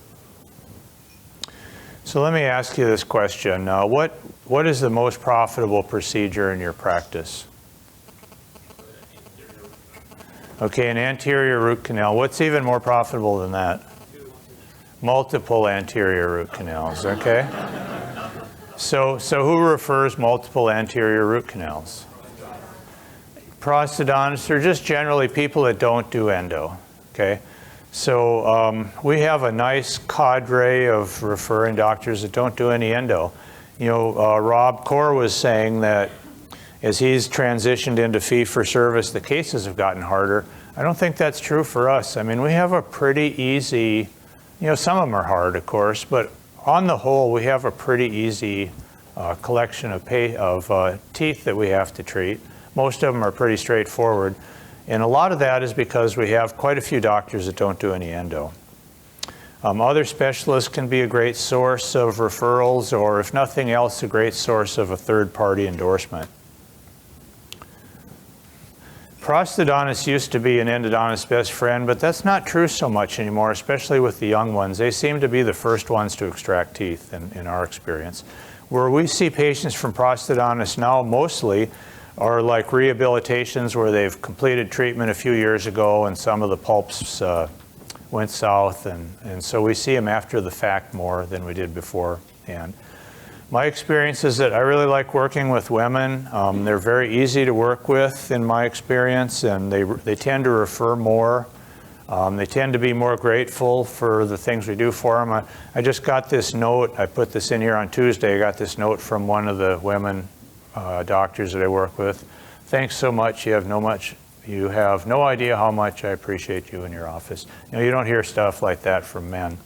So let me ask you this question. What is the most profitable procedure in your practice? Okay, an anterior root canal. What's even more profitable than that? Multiple anterior root canals, okay? So who refers multiple anterior root canals? Prosthodontists are just generally people that don't do endo, okay? So we have a nice cadre of referring doctors that don't do any endo. You know, Rob Core was saying that as he's transitioned into fee-for-service, the cases have gotten harder. I don't think that's true for us. I mean, we have a pretty easy, you know, some of them are hard, of course, but on the whole, we have a pretty easy collection of teeth that we have to treat. Most of them are pretty straightforward. And a lot of that is because we have quite a few doctors that don't do any endo. Other specialists can be a great source of referrals, or if nothing else, a great source of a third-party endorsement. Prosthodontists used to be an endodontist's best friend, but that's not true so much anymore, especially with the young ones. They seem to be the first ones to extract teeth in our experience. Where we see patients from prosthodontists now mostly are like rehabilitations where they've completed treatment a few years ago and some of the pulps went south, and so we see them after the fact more than we did before. And my experience is that I really like working with women. They're very easy to work with in my experience, and they tend to refer more. They tend to be more grateful for the things we do for them. I just got this note, I put this in here on Tuesday, I got this note from one of the women doctors that I work with. Thanks so much. You have no idea how much I appreciate you in your office. You know, you don't hear stuff like that from men.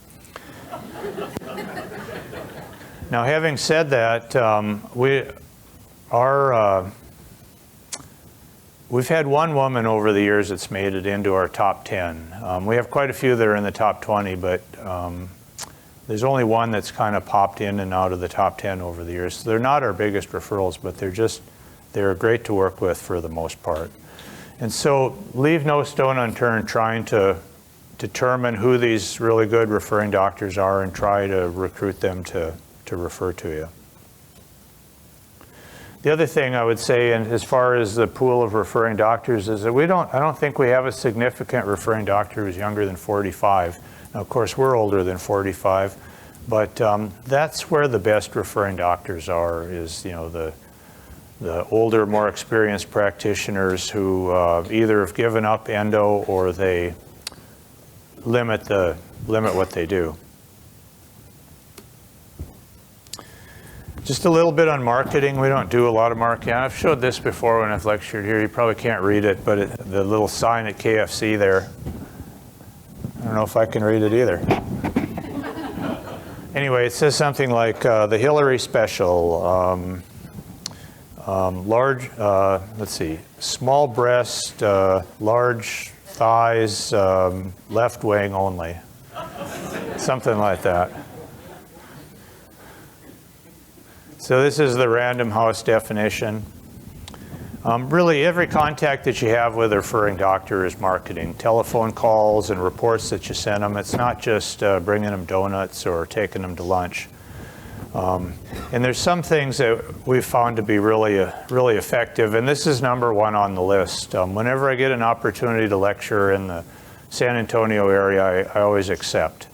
Now, having said that, we've had one woman over the years that's made it into our top 10. We have quite a few that are in the top 20, but there's only one that's kind of popped in and out of the top 10 over the years. So they're not our biggest referrals, but they're great to work with for the most part. And so leave no stone unturned trying to determine who these really good referring doctors are and try to recruit them to refer to you. The other thing I would say, and as far as the pool of referring doctors, is that I don't think we have a significant referring doctor who's younger than 45. Now, of course, we're older than 45, but that's where the best referring doctors are, is, you know, the older, more experienced practitioners who either have given up endo or they limit what they do. Just a little bit on marketing. We don't do a lot of marketing. I've showed this before when I've lectured here. You probably can't read it, but the little sign at KFC there, I don't know if I can read it either. Anyway, it says something like the Hillary special, large, let's see, small breast, large thighs, left wing only. Something like that. So this is the Random House definition. Really, every contact that you have with a referring doctor is marketing. Telephone calls and reports that you send them. It's not just bringing them donuts or taking them to lunch. And there's some things that we've found to be really effective, and this is number one on the list. Whenever I get an opportunity to lecture in the San Antonio area, I always accept.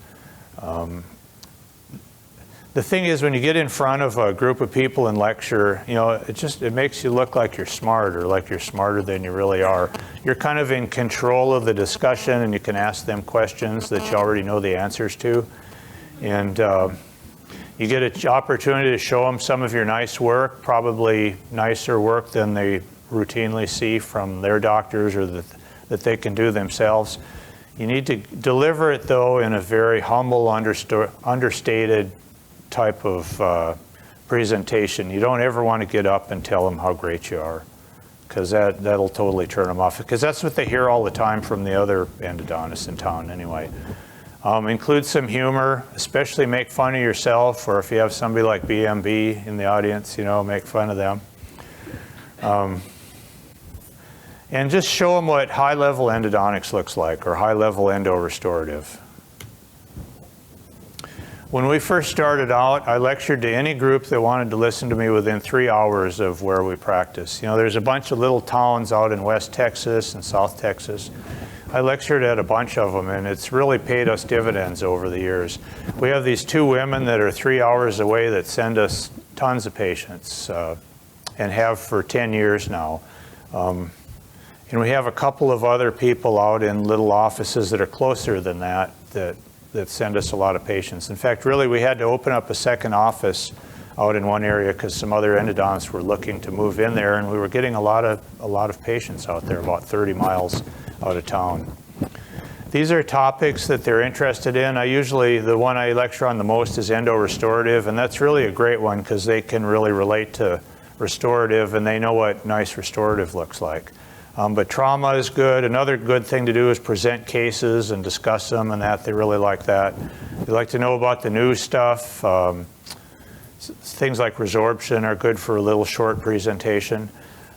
The thing is, when you get in front of a group of people and lecture, you know, it makes you look like you're smart, or like you're smarter than you really are. You're kind of in control of the discussion, and you can ask them questions that you already know the answers to. And you get an opportunity to show them some of your nice work, probably nicer work than they routinely see from their doctors or that they can do themselves. You need to deliver it, though, in a very humble, understated type of presentation. You don't ever want to get up and tell them how great you are, because that'll totally turn them off, because that's what they hear all the time from the other endodontists in town anyway. Include some humor, especially make fun of yourself, or if you have somebody like BMB in the audience, you know, make fun of them. And just show them what high-level endodontics looks like, or high-level endo-restorative. When we first started out, I lectured to any group that wanted to listen to me within 3 hours of where we practice. You know, there's a bunch of little towns out in West Texas and South Texas. I lectured at a bunch of them, and it's really paid us dividends over the years. We have these 2 women that are 3 hours away that send us tons of patients, and have for 10 years now. And we have a couple of other people out in little offices that are closer than that send us a lot of patients. In fact, really, we had to open up a second office out in one area because some other endodontists were looking to move in there, and we were getting a lot of patients out there, about 30 miles out of town. These are topics that they're interested in. The one I lecture on the most is endo-restorative, and that's really a great one because they can really relate to restorative, and they know what nice restorative looks like. But trauma is good. Another good thing to do is present cases and discuss them, and they really like that. They like to know about the new stuff. Things like resorption are good for a little short presentation.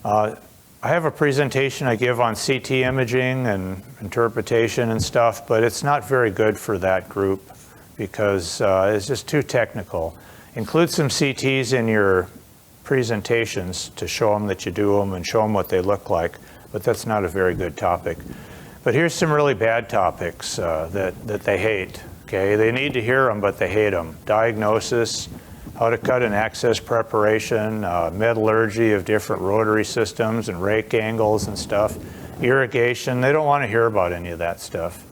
I have a presentation I give on CT imaging and interpretation and stuff, but it's not very good for that group because it's just too technical. Include some CTs in your presentations to show them that you do them and show them what they look like. But that's not a very good topic. But here's some really bad topics that they hate. Okay, they need to hear them, but they hate them. Diagnosis, how to cut an access preparation, metallurgy of different rotary systems and rake angles and stuff. Irrigation, they don't want to hear about any of that stuff.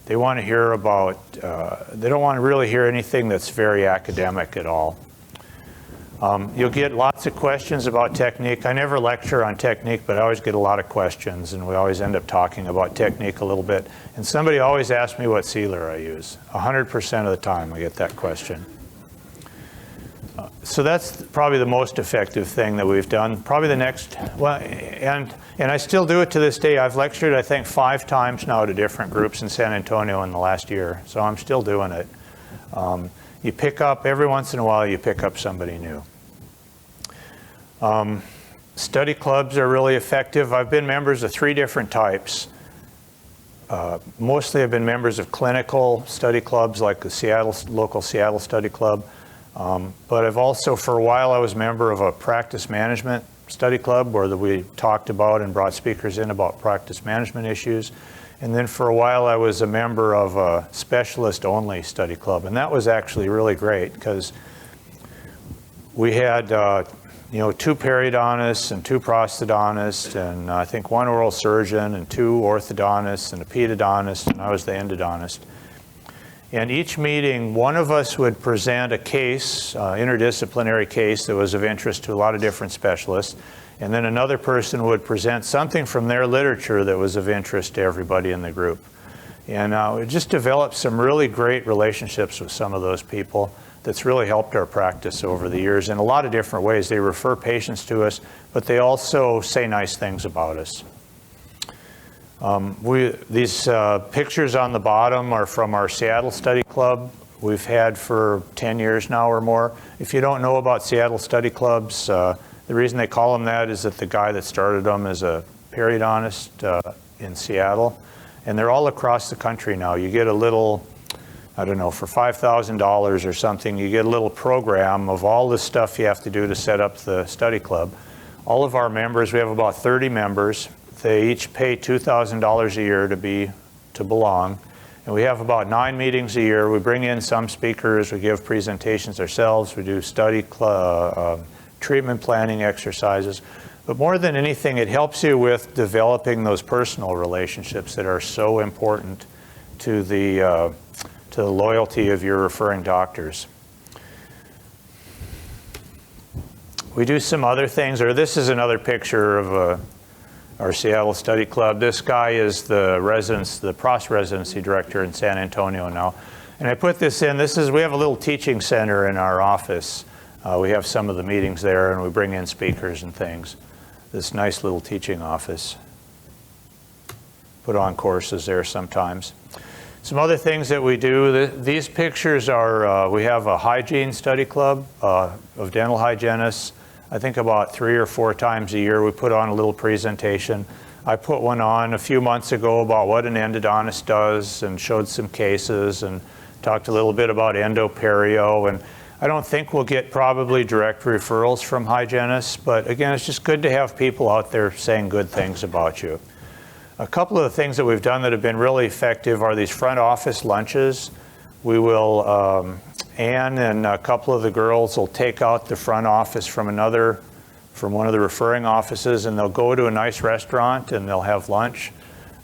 They want to hear about, they don't want to really hear anything that's very academic at all. You'll get lots of questions about technique. I never lecture on technique, but I always get a lot of questions, and we always end up talking about technique a little bit. And somebody always asks me what sealer I use. 100% of the time I get that question. So that's probably the most effective thing that we've done. Probably the next, well, and I still do it to this day. I've lectured, I think, 5 times now to different groups in San Antonio in the last year, so I'm still doing it. You pick up, every once in a while, you pick up somebody new. Study clubs are really effective. I've been members of 3 different types. Mostly I've been members of clinical study clubs like the local Seattle Study Club. But I've also, for a while, I was a member of a practice management study club where we talked about and brought speakers in about practice management issues. And then for a while, I was a member of a specialist-only study club. And that was actually really great because we had 2 periodontists and 2 prosthodontists, and I think 1 oral surgeon and 2 orthodontists and a pedodontist, and I was the endodontist. And each meeting, one of us would present a case, interdisciplinary case that was of interest to a lot of different specialists, and then another person would present something from their literature that was of interest to everybody in the group. And we just developed some really great relationships with some of those people. That's really helped our practice over the years in a lot of different ways. They refer patients to us, but they also say nice things about us. These pictures on the bottom are from our Seattle Study Club. We've had for 10 years now or more. If you don't know about Seattle Study Clubs, the reason they call them that is that the guy that started them is a periodontist in Seattle. And they're all across the country now. You get a little, I don't know, for $5,000 or something, you get a little program of all the stuff you have to do to set up the study club. All of our members, we have about 30 members. They each pay $2,000 a year to belong. And we have about 9 meetings a year. We bring in some speakers, we give presentations ourselves, we do study treatment planning exercises. But more than anything, it helps you with developing those personal relationships that are so important to the loyalty of your referring doctors. We do some other things, or this is another picture of our Seattle Study Club. This guy is the PROS residency director in San Antonio now. And I put this in, we have a little teaching center in our office. We have some of the meetings there and we bring in speakers and things. This nice little teaching office. Put on courses there sometimes. Some other things that we do, these pictures are, we have a hygiene study club of dental hygienists. I think about 3 or 4 times a year we put on a little presentation. I put one on a few months ago about what an endodontist does and showed some cases and talked a little bit about endo-perio. And I don't think we'll get probably direct referrals from hygienists, but again, it's just good to have people out there saying good things about you. A couple of the things that we've done that have been really effective are these front office lunches. We will, Ann and a couple of the girls will take out the front office from one of the referring offices, and they'll go to a nice restaurant and they'll have lunch.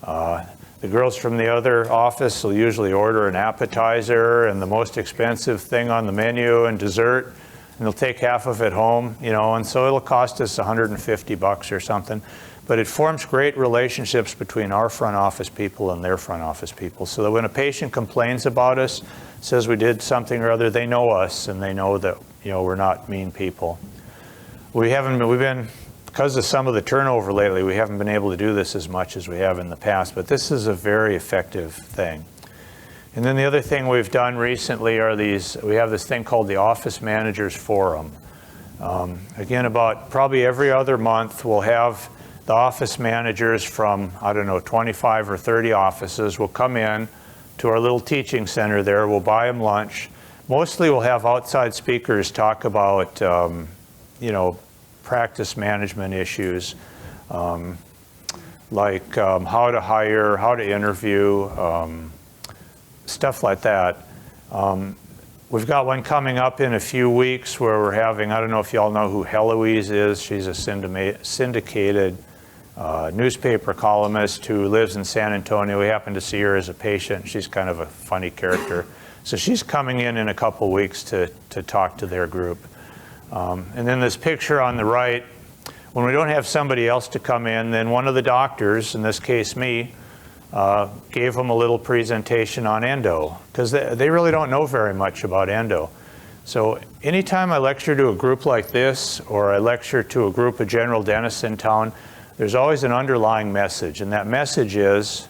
The girls from the other office will usually order an appetizer and the most expensive thing on the menu and dessert, and they'll take half of it home, and so it'll cost us $150 or something. But it forms great relationships between our front office people and their front office people, so that when a patient complains about us, says we did something or other, they know us and they know that we're not mean people. Because of some of the turnover lately, we haven't been able to do this as much as we have in the past, but this is a very effective thing. And then the other thing we've done recently are we have this thing called the Office Managers Forum. Again, about probably every other month, we'll have the office managers from, 25 or 30 offices will come in to our little teaching center there. We'll buy them lunch. Mostly we'll have outside speakers talk about, practice management issues, like how to hire, how to interview, stuff like that. We've got one coming up in a few weeks where we're having, I don't know if y'all know who Heloise is. She's a syndicated newspaper columnist who lives in San Antonio. We happened to see her as a patient. She's kind of a funny character. So she's coming in a couple weeks to talk to their group. And then this picture on the right, when we don't have somebody else to come in, then one of the doctors, in this case me, gave them a little presentation on endo, because they really don't know very much about endo. So anytime I lecture to a group like this, or I lecture to a group of general dentists in town, there's always an underlying message, and that message is,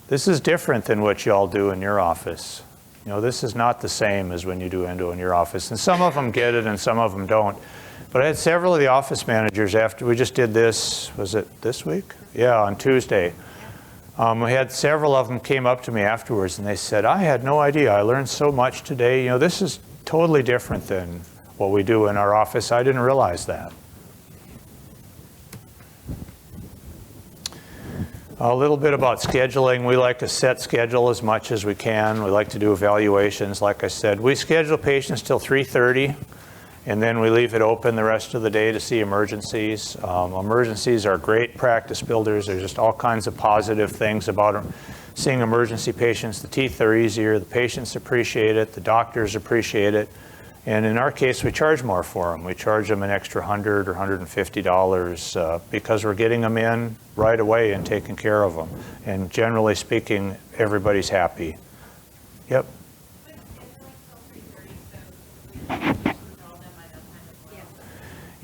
this is different than what y'all do in your office. This is not the same as when you do endo in your office. And some of them get it and some of them don't. But I had several of the office managers after we just did this, was it this week? Yeah, on Tuesday. We had several of them came up to me afterwards and they said, I had no idea. I learned so much today. This is totally different than what we do in our office. I didn't realize that. A little bit about scheduling. We like to set schedule as much as we can. We like to do evaluations, like I said. We schedule patients till 3:30, and then we leave it open the rest of the day to see emergencies. Emergencies are great practice builders. There's just all kinds of positive things about seeing emergency patients. The teeth are easier. The patients appreciate it. The doctors appreciate it. And in our case, we charge more for them. We charge them an extra $100 or $150 because we're getting them in right away and taking care of them. And generally speaking, everybody's happy. Yep.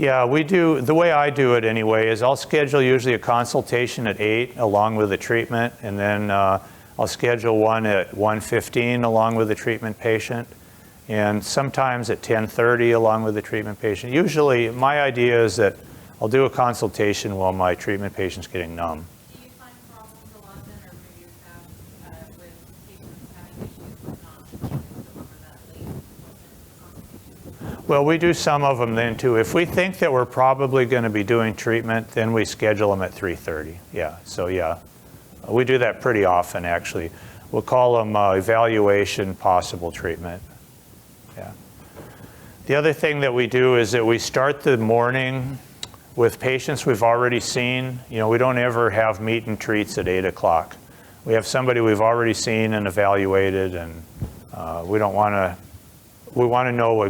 Yeah, we do, the way I do it anyway is I'll schedule usually a consultation at 8 along with the treatment, and then I'll schedule one at 1:15 along with the treatment patient, and sometimes at 10:30 along with the treatment patient. Usually, my idea is that I'll do a consultation while my treatment patient's getting numb. Do you find problems a lot then, or do you have with patients having issues with not being able to deliver that late consultation? Well, we do some of them then too. If we think that we're probably going to be doing treatment, then we schedule them at 3:30. Yeah, so yeah, we do that pretty often actually. We'll call them evaluation, possible treatment. Yeah. The other thing that we do is that we start the morning with patients we've already seen. You know, we don't ever have meet and treats at 8 o'clock. We have somebody we've already seen and evaluated, and we want to know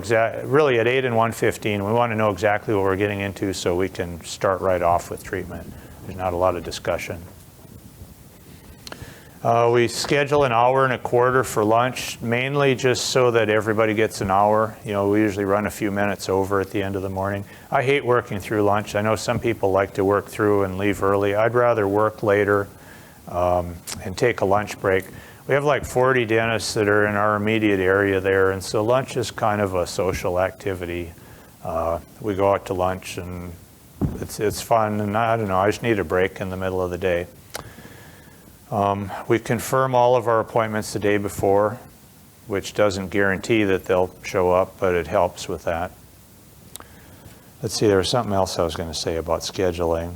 really at 8 and 1:15, we want to know exactly what we're getting into so we can start right off with treatment. There's not a lot of discussion. We schedule an hour and a quarter for lunch, mainly just so that everybody gets an hour. You know, we usually run a few minutes over at the end of the morning. I hate working through lunch. I know some people like to work through and leave early. I'd rather work later and take a lunch break. We have like 40 dentists that are in our immediate area there, and so lunch is kind of a social activity. We go out to lunch, and it's fun, and I don't know, I just need a break in the middle of the day. We confirm all of our appointments the day before, which doesn't guarantee that they'll show up, but it helps with that. Let's see, there was something else I was going to say about scheduling.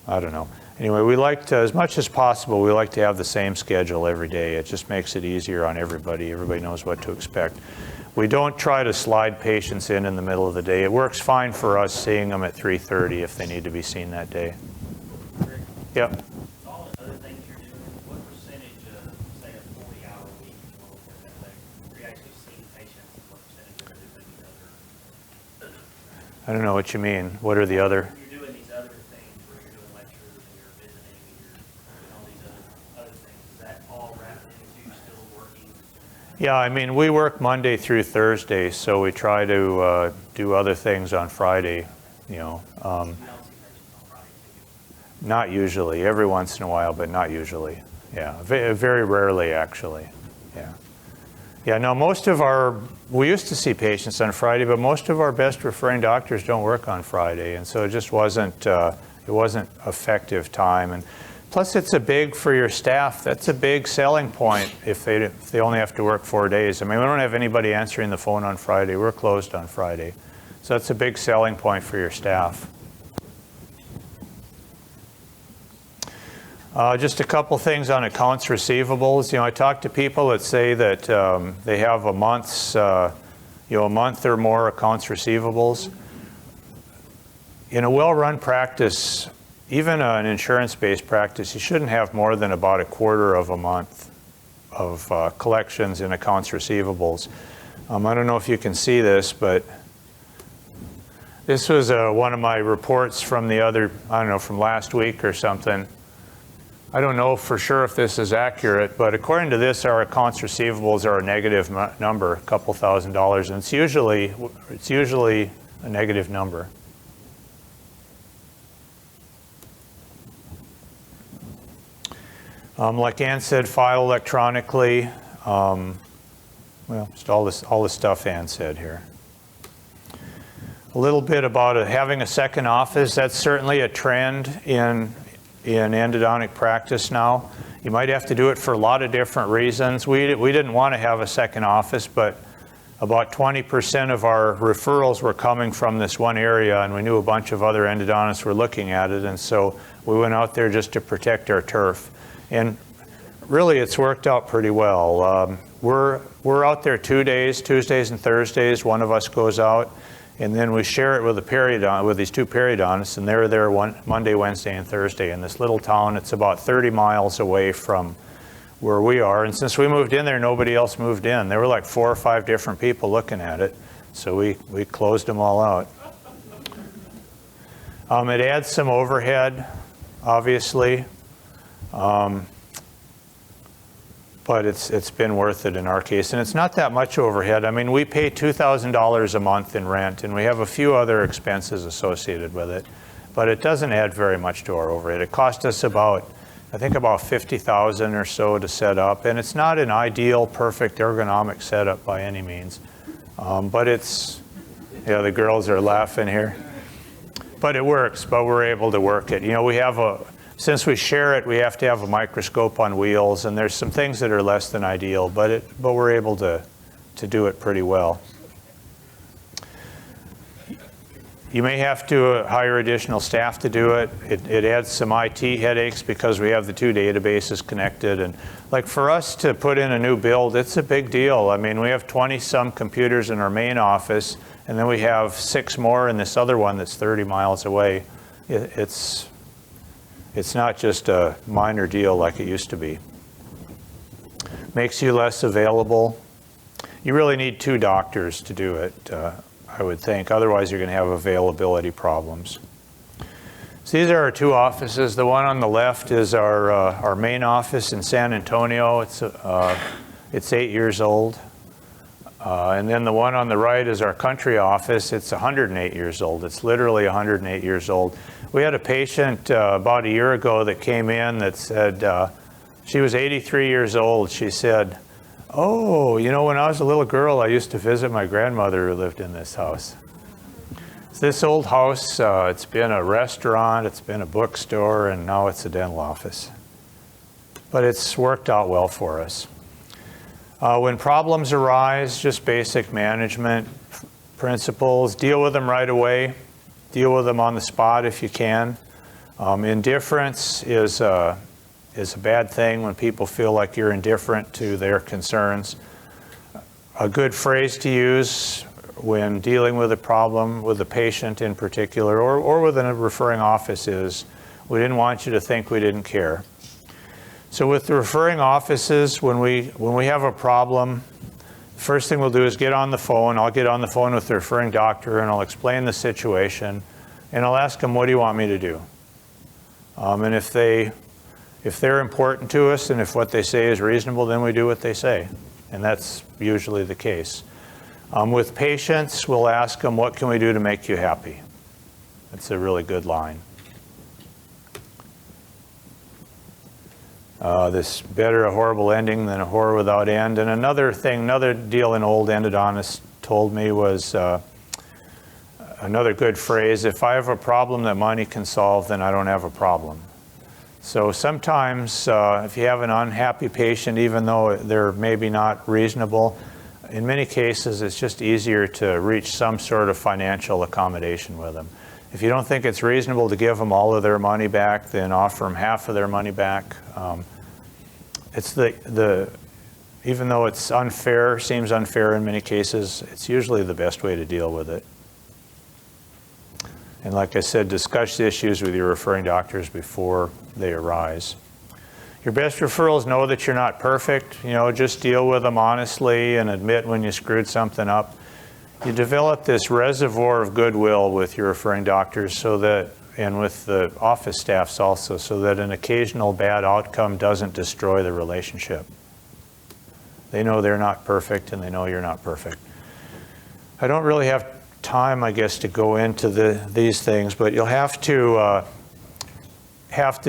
I don't know. Anyway, we like to, as much as possible, we like to have the same schedule every day. It just makes it easier on everybody. Everybody knows what to expect. We don't try to slide patients in the middle of the day. It works fine for us seeing them at 3:30 if they need to be seen that day. Yep. All the other things you're doing, what percentage of, say, a 40-hour week, are you actually seeing patients, and what percentage of it is any other? I don't know what you mean. What are the other? You're doing these other things where you're doing lectures and you're visiting and you're doing all these other things. Is that all wrapped into still working? Yeah, I mean, we work Monday through Thursday, so we try to do other things on Friday, you know. You don't see patients on Friday, do you? Not usually, every once in a while, but not usually. Yeah, very rarely actually. Yeah. Yeah, no, we used to see patients on Friday, but most of our best referring doctors don't work on Friday, and so it just wasn't effective time. And plus it's for your staff, that's a big selling point if they only have to work 4 days. I mean, we don't have anybody answering the phone on Friday. We're closed on Friday. So that's a big selling point for your staff. Just a couple things on accounts receivables. You know, I talk to people that say that they have a month or more accounts receivables. In a well-run practice, even an insurance-based practice, you shouldn't have more than about a quarter of a month of collections in accounts receivables. I don't know if you can see this, but this was one of my reports from from last week or something. I don't know for sure if this is accurate, but according to this, our accounts receivables are a negative number, a couple $1,000s, and it's usually a negative number. Like Ann said, file electronically. Well, just all the stuff Ann said here. A little bit about having a second office. That's certainly a trend in endodontic practice now. You might have to do it for a lot of different reasons. We didn't want to have a second office, but about 20% of our referrals were coming from this one area, and we knew a bunch of other endodontists were looking at it, and so we went out there just to protect our turf. And really, it's worked out pretty well. We're out there 2 days, Tuesdays and Thursdays. One of us goes out, and then we share it with these two periodontists, and they're there Monday, Wednesday, and Thursday in this little town. It's about 30 miles away from where we are, and since we moved in there, nobody else moved in. There were like 4 or 5 different people looking at it, so we closed them all out. It adds some overhead, obviously. but it's been worth it in our case. And it's not that much overhead. I mean, we pay $2,000 a month in rent, and we have a few other expenses associated with it, but it doesn't add very much to our overhead. It cost us about, I think, about $50,000 or so to set up, and it's not an ideal, perfect ergonomic setup by any means, but it's, yeah, the girls are laughing here. But it works, but we're able to work it. You know, we have since we share it, we have to have a microscope on wheels, and there's some things that are less than ideal, but we're able to do it pretty well. You may have to hire additional staff to do it. It adds some IT headaches because we have the two databases connected. And like for us to put in a new build, it's a big deal. I mean, we have 20-some computers in our main office, and then we have 6 more in this other one that's 30 miles away. It's not just a minor deal like it used to be. Makes you less available. You really need 2 doctors to do it, I would think. Otherwise, you're going to have availability problems. So these are our 2 offices. The one on the left is our main office in San Antonio. It's 8 years old. And then the one on the right is our country office. It's 108 years old. It's literally 108 years old. We had a patient about a year ago that came in that said, she was 83 years old. She said, "Oh, you know, when I was a little girl, I used to visit my grandmother who lived in this house." This old house, it's been a restaurant, it's been a bookstore, and now it's a dental office. But it's worked out well for us. When problems arise, just basic management principles, deal with them right away. Deal with them on the spot if you can. Indifference is a bad thing when people feel like you're indifferent to their concerns. A good phrase to use when dealing with a problem with a patient in particular, or with a referring office, is, "We didn't want you to think we didn't care." So with the referring offices, when we have a problem, first thing we'll do is get on the phone. I'll get on the phone with the referring doctor and I'll explain the situation, and I'll ask them, "What do you want me to do?" And if they're important to us and if what they say is reasonable, then we do what they say. And that's usually the case. With patients, we'll ask them, "What can we do to make you happy?" That's a really good line. This better a horrible ending than a horror without end. And another deal an old endodontist told me was another good phrase: "If I have a problem that money can solve, then I don't have a problem." So sometimes if you have an unhappy patient, even though they're maybe not reasonable, in many cases it's just easier to reach some sort of financial accommodation with them. If you don't think it's reasonable to give them all of their money back, then offer them half of their money back. It's even though it's unfair, seems unfair in many cases, it's usually the best way to deal with it. And like I said, discuss the issues with your referring doctors before they arise. Your best referrals know that you're not perfect. You know, just deal with them honestly and admit when you screwed something up. You develop this reservoir of goodwill with your referring doctors, so that, and with the office staffs also, so that an occasional bad outcome doesn't destroy the relationship. They know they're not perfect, and they know you're not perfect. I don't really have time, I guess, to go into these things, but you'll have to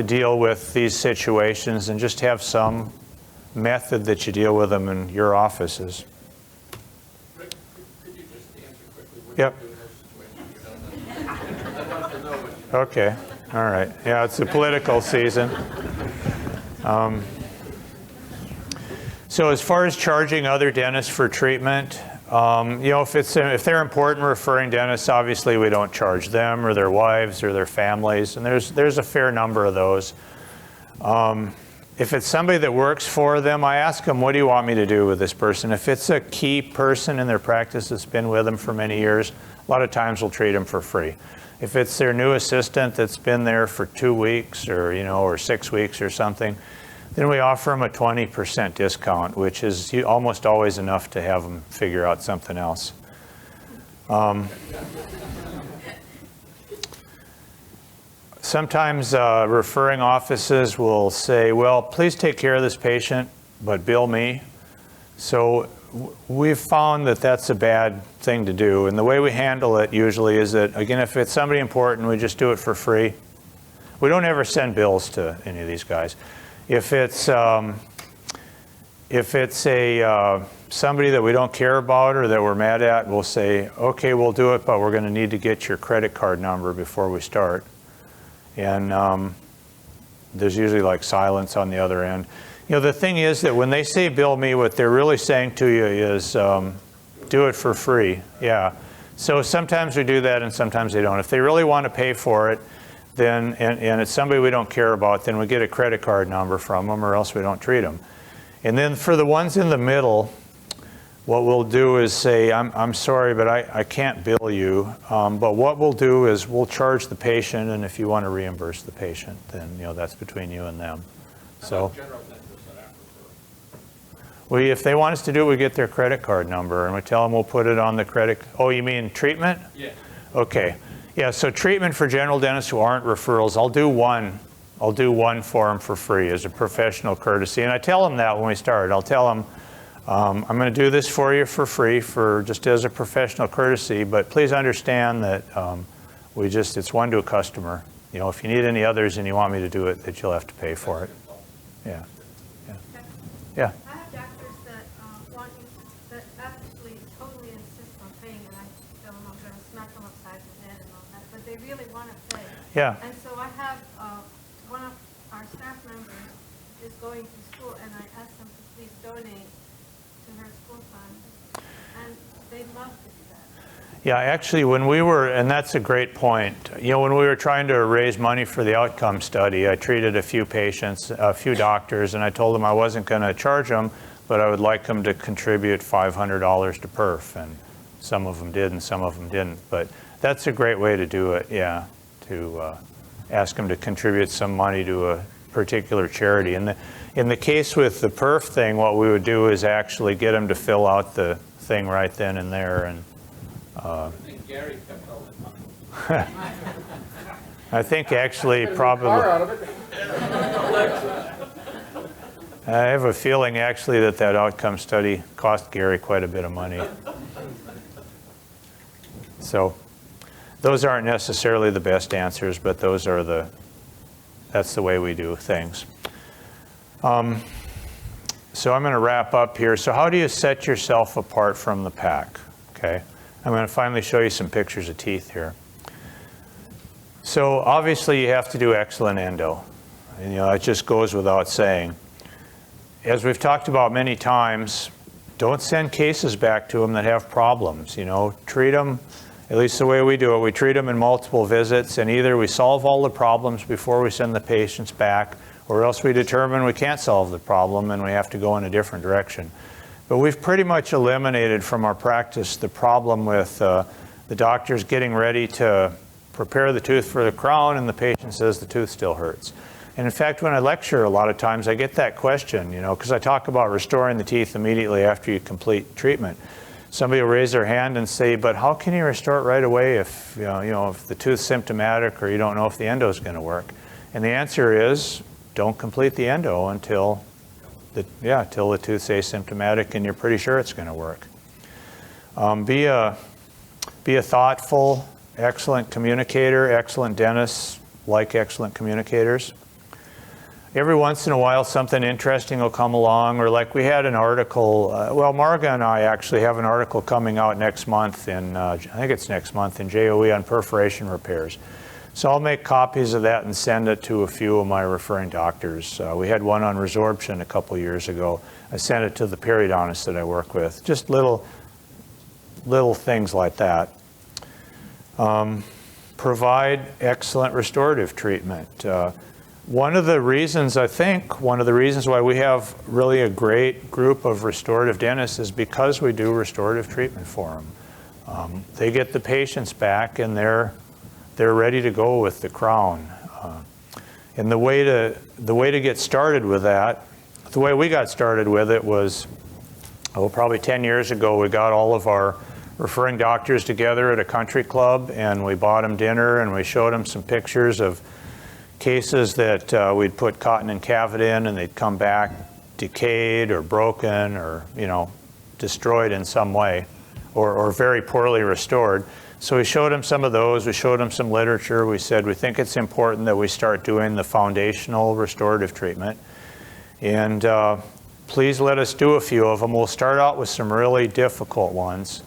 deal with these situations and just have some method that you deal with them in your offices. Rick, could you just answer quickly what Yep. you do in those situations? I'd love to know what you do. Okay, all right. Yeah, it's a political season. So as far as charging other dentists for treatment, you know, if they're important referring dentists, obviously we don't charge them or their wives or their families, and there's a fair number of those. If it's somebody that works for them, I ask them, "What do you want me to do with this person?" If it's a key person in their practice that's been with them for many years, a lot of times we'll treat them for free. If it's their new assistant that's been there for 2 weeks or 6 weeks or something, then we offer them a 20% discount, which is almost always enough to have them figure out something else. Sometimes referring offices will say, "Well, please take care of this patient, but bill me. So we've found that that's a bad thing to do. And the way we handle it usually is that, again, if it's somebody important, we just do it for free. We don't ever send bills to any of these guys. If it's somebody that we don't care about or that we're mad at, we'll say, okay, we'll do it, but we're going to need to get your credit card number before we start. And there's usually like silence on the other end. You know, the thing is that when they say bill me, what they're really saying to you is do it for free. Yeah. So sometimes we do that and sometimes they don't. If they really want to pay for it, then and it's somebody we don't care about, then we get a credit card number from them, or else we don't treat them. And then for the ones in the middle, what we'll do is say, I'm sorry, but I can't bill you. But what we'll do is we'll charge the patient, and if you want to reimburse the patient, then that's between you and them. So, if they want us to do it, we get their credit card number, and we tell them we'll put it on the credit. Oh, you mean treatment? Yeah. Okay. Yeah. So treatment for general dentists who aren't referrals, I'll do one for them for free as a professional courtesy, and I tell them that when we start. I'll tell them, I'm going to do this for you for free, for just as a professional courtesy, but please understand that it's one to a customer. If you need any others and you want me to do it, that you'll have to pay for it. Yeah. Yeah. Yeah. I have doctors that that actually totally insist on paying, and I tell them I'm going to smack them upside the head and all that, but they really want to pay. Yeah. And so I have one of our staff members is going to school, and I asked them to please donate to her school fund, and they'd love to do that. Yeah, actually, and that's a great point. When we were trying to raise money for the outcome study, I treated a few patients, a few doctors, and I told them I wasn't going to charge them, but I would like them to contribute $500 to PERF, and some of them did and some of them didn't. But that's a great way to do it, yeah, to ask them to contribute some money to a particular charity. And in the case with the PERF thing, what we would do is actually get them to fill out the thing right then and there. And I think Gary kept all the money. I think actually probably, I have a feeling actually that outcome study cost Gary quite a bit of money. So those aren't necessarily the best answers, but that's the way we do things. So I'm going to wrap up here. So how do you set yourself apart from the pack? Okay, I'm going to finally show you some pictures of teeth here. So obviously you have to do excellent endo. And, it just goes without saying. As we've talked about many times, don't send cases back to them that have problems. Treat them, at least the way we do it, we treat them in multiple visits, and either we solve all the problems before we send the patients back, or else we determine we can't solve the problem and we have to go in a different direction. But we've pretty much eliminated from our practice the problem with the doctors getting ready to prepare the tooth for the crown and the patient says the tooth still hurts. And in fact, when I lecture, a lot of times I get that question, because I talk about restoring the teeth immediately after you complete treatment. Somebody will raise their hand and say, but how can you restore it right away if, if the tooth's symptomatic or you don't know if the endo is going to work? And the answer is, don't complete the endo until the tooth's asymptomatic and you're pretty sure it's going to work. Be a thoughtful, excellent communicator. Excellent dentists like excellent communicators. Every once in a while, something interesting will come along, or like we had an article, Marga and I actually have an article coming out next month I think it's next month in JOE on perforation repairs. So I'll make copies of that and send it to a few of my referring doctors. We had one on resorption a couple years ago. I sent it to the periodontist that I work with. Just little things like that. Provide excellent restorative treatment. One of the reasons why we have really a great group of restorative dentists is because we do restorative treatment for them. They get the patients back and they're ready to go with the crown. And the way to get started with that, the way we got started with it was, probably 10 years ago, we got all of our referring doctors together at a country club and we bought them dinner and we showed them some pictures of cases that we'd put cotton and cavity in, and they'd come back decayed or broken or, destroyed in some way or very poorly restored. So we showed him some of those. We showed him some literature. We said we think it's important that we start doing the foundational restorative treatment. And please let us do a few of them. We'll start out with some really difficult ones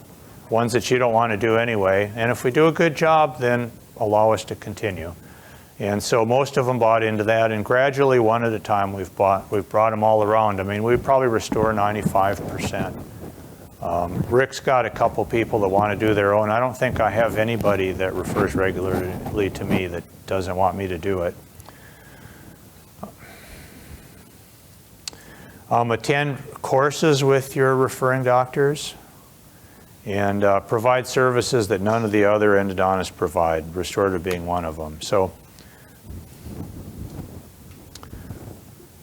that you don't want to do anyway. And if we do a good job, then allow us to continue. And so most of them bought into that, and gradually, one at a time, we've brought them all around. I mean, we probably restore 95%. Rick's got a couple people that want to do their own. I don't think I have anybody that refers regularly to me that doesn't want me to do it. Attend courses with your referring doctors and provide services that none of the other endodontists provide, restorative being one of them. So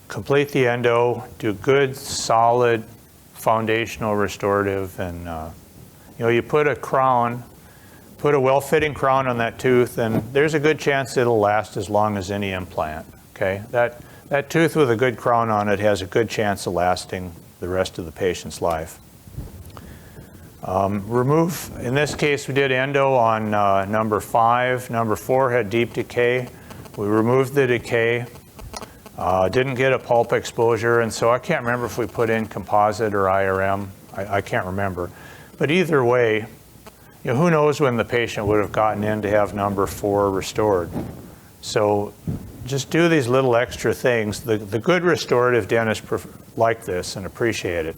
complete the endo, do good, solid, foundational restorative, and you put a crown, put a well-fitting crown on that tooth, and there's a good chance it'll last as long as any implant, okay? That tooth with a good crown on it has a good chance of lasting the rest of the patient's life. Remove, in this case we did endo on number 5. Number 4 had deep decay. We removed the decay. Didn't get a pulp exposure, and so I can't remember if we put in composite or IRM. I can't remember. But either way, who knows when the patient would have gotten in to have number 4 restored. So just do these little extra things. The good restorative dentists like this and appreciate it.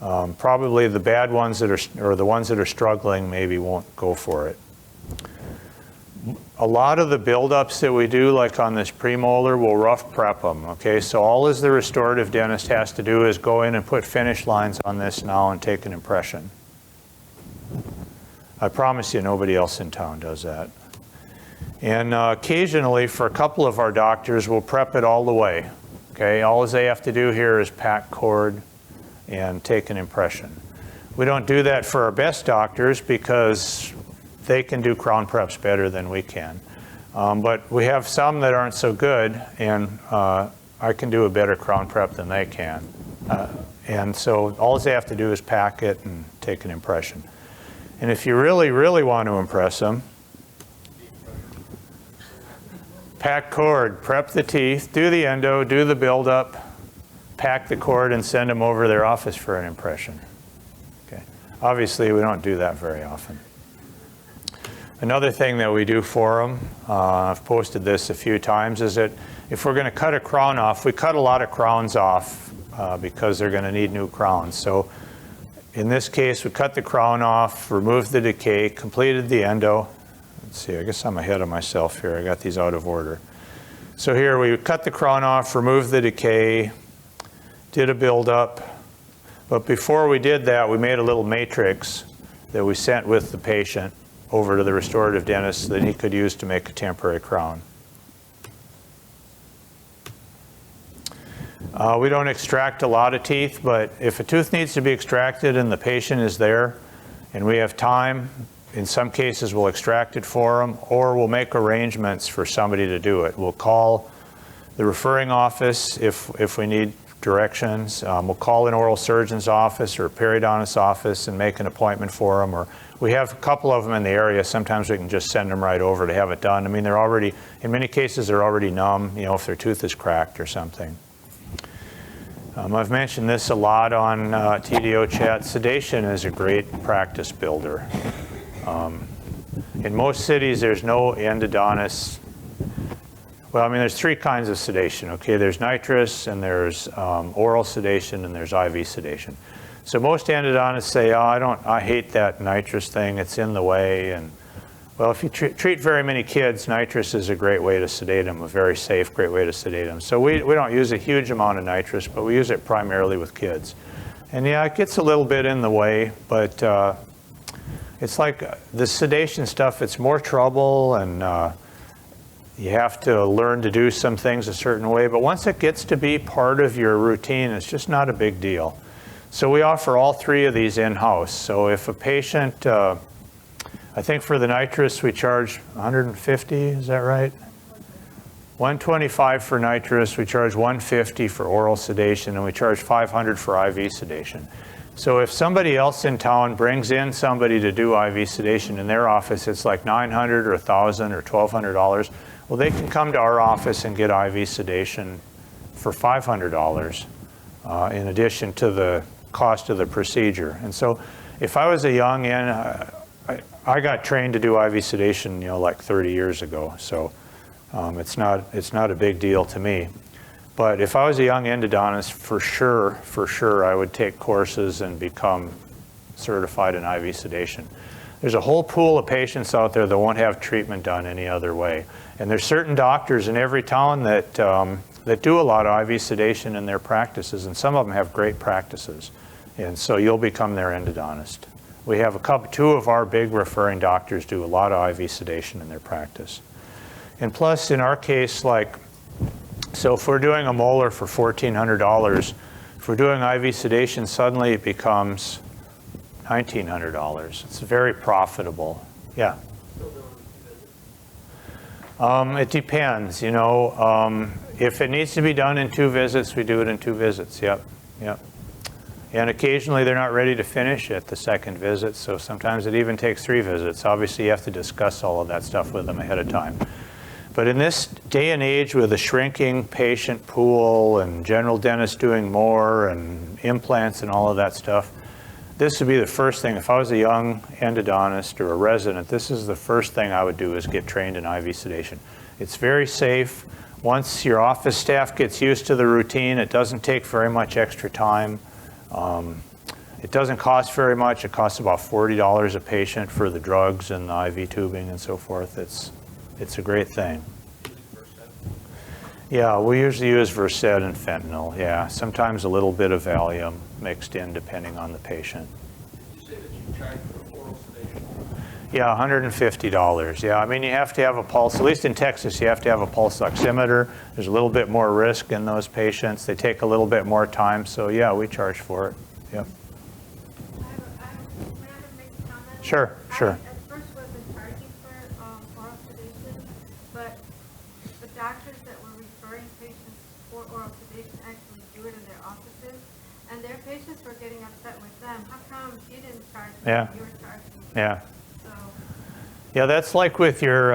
Probably the bad ones or the ones that are struggling maybe won't go for it. A lot of the buildups that we do, like on this premolar, we'll rough prep them, okay? So all the restorative dentist has to do is go in and put finish lines on this now and take an impression. I promise you nobody else in town does that. And occasionally, for a couple of our doctors, we'll prep it all the way, okay? All they have to do here is pack cord and take an impression. We don't do that for our best doctors because they can do crown preps better than we can. But we have some that aren't so good, and I can do a better crown prep than they can. And so all they have to do is pack it and take an impression. And if you really, really want to impress them, pack cord, prep the teeth, do the endo, do the buildup, pack the cord, and send them over to their office for an impression. Okay. Obviously, we don't do that very often. Another thing that we do for them, I've posted this a few times, is that if we're going to cut a crown off, we cut a lot of crowns off because they're going to need new crowns. So in this case, we cut the crown off, removed the decay, completed the endo. Let's see, I guess I'm ahead of myself here. I got these out of order. So here we cut the crown off, removed the decay, did a buildup. But before we did that, we made a little matrix that we sent with the patient over to the restorative dentist that he could use to make a temporary crown. We don't extract a lot of teeth, but if a tooth needs to be extracted and the patient is there and we have time, in some cases we'll extract it for them, or we'll make arrangements for somebody to do it. We'll call the referring office if we need directions. We'll call an oral surgeon's office or a periodontist's office and make an appointment for them. Or we have a couple of them in the area. Sometimes we can just send them right over to have it done. I mean, they're already, in many cases, they're already numb, if their tooth is cracked or something. I've mentioned this a lot on TDO chat. Sedation is a great practice builder. In most cities, there's no endodontist. Well, I mean, there's 3 kinds of sedation, okay? There's nitrous, and there's oral sedation, and there's IV sedation. So most endodontists say, I hate that nitrous thing, it's in the way. And well, if you treat very many kids, nitrous is a great way to sedate them, a very safe, great way to sedate them. So we don't use a huge amount of nitrous, but we use it primarily with kids. And yeah, it gets a little bit in the way, but it's like the sedation stuff, it's more trouble, and you have to learn to do some things a certain way. But once it gets to be part of your routine, it's just not a big deal. So we offer all 3 of these in-house. So if a patient, I think for the nitrous we charge $150, is that right? $125 for nitrous, we charge $150 for oral sedation, and we charge $500 for IV sedation. So if somebody else in town brings in somebody to do IV sedation in their office, it's like $900 or $1,000 or $1,200. Well, they can come to our office and get IV sedation for $500 in addition to the cost of the procedure. And so if I was a young I got trained to do IV sedation, like 30 years ago. So it's not a big deal to me. But if I was a young endodontist, for sure, I would take courses and become certified in IV sedation. There's a whole pool of patients out there that won't have treatment done any other way. And there's certain doctors in every town that do a lot of IV sedation in their practices, and some of them have great practices. And so you'll become their endodontist. We have two of our big referring doctors do a lot of IV sedation in their practice. And plus, in our case, so if we're doing a molar for $1,400, if we're doing IV sedation, suddenly it becomes $1,900. It's very profitable. Yeah. It depends, if it needs to be done in 2 visits, we do it in 2 visits. Yep. And occasionally they're not ready to finish at the second visit, so sometimes it even takes 3 visits. Obviously, you have to discuss all of that stuff with them ahead of time. But in this day and age with a shrinking patient pool and general dentists doing more and implants and all of that stuff, this would be the first thing. If I was a young endodontist or a resident, this is the first thing I would do is get trained in IV sedation. It's very safe. Once your office staff gets used to the routine, it doesn't take very much extra time. It doesn't cost very much. It costs about $40 a patient for the drugs and the IV tubing and so forth. It's a great thing. Yeah, we usually use Versed and fentanyl. Yeah, sometimes a little bit of Valium mixed in depending on the patient. Did you say that you charge for oral sedation? Yeah, $150. Yeah, I mean, you have to have a pulse. At least in Texas, you have to have a pulse oximeter. There's a little bit more risk in those patients. They take a little bit more time. So yeah, we charge for it. Yep. May I make a comment? Sure. I at first wasn't charging for oral sedation, but the doctors that were referring patients for oral sedation actually do it in their offices, and their patients were getting upset with them. How come you didn't charge them? Yeah. You were charging them? Yeah. So, Yeah, that's like with your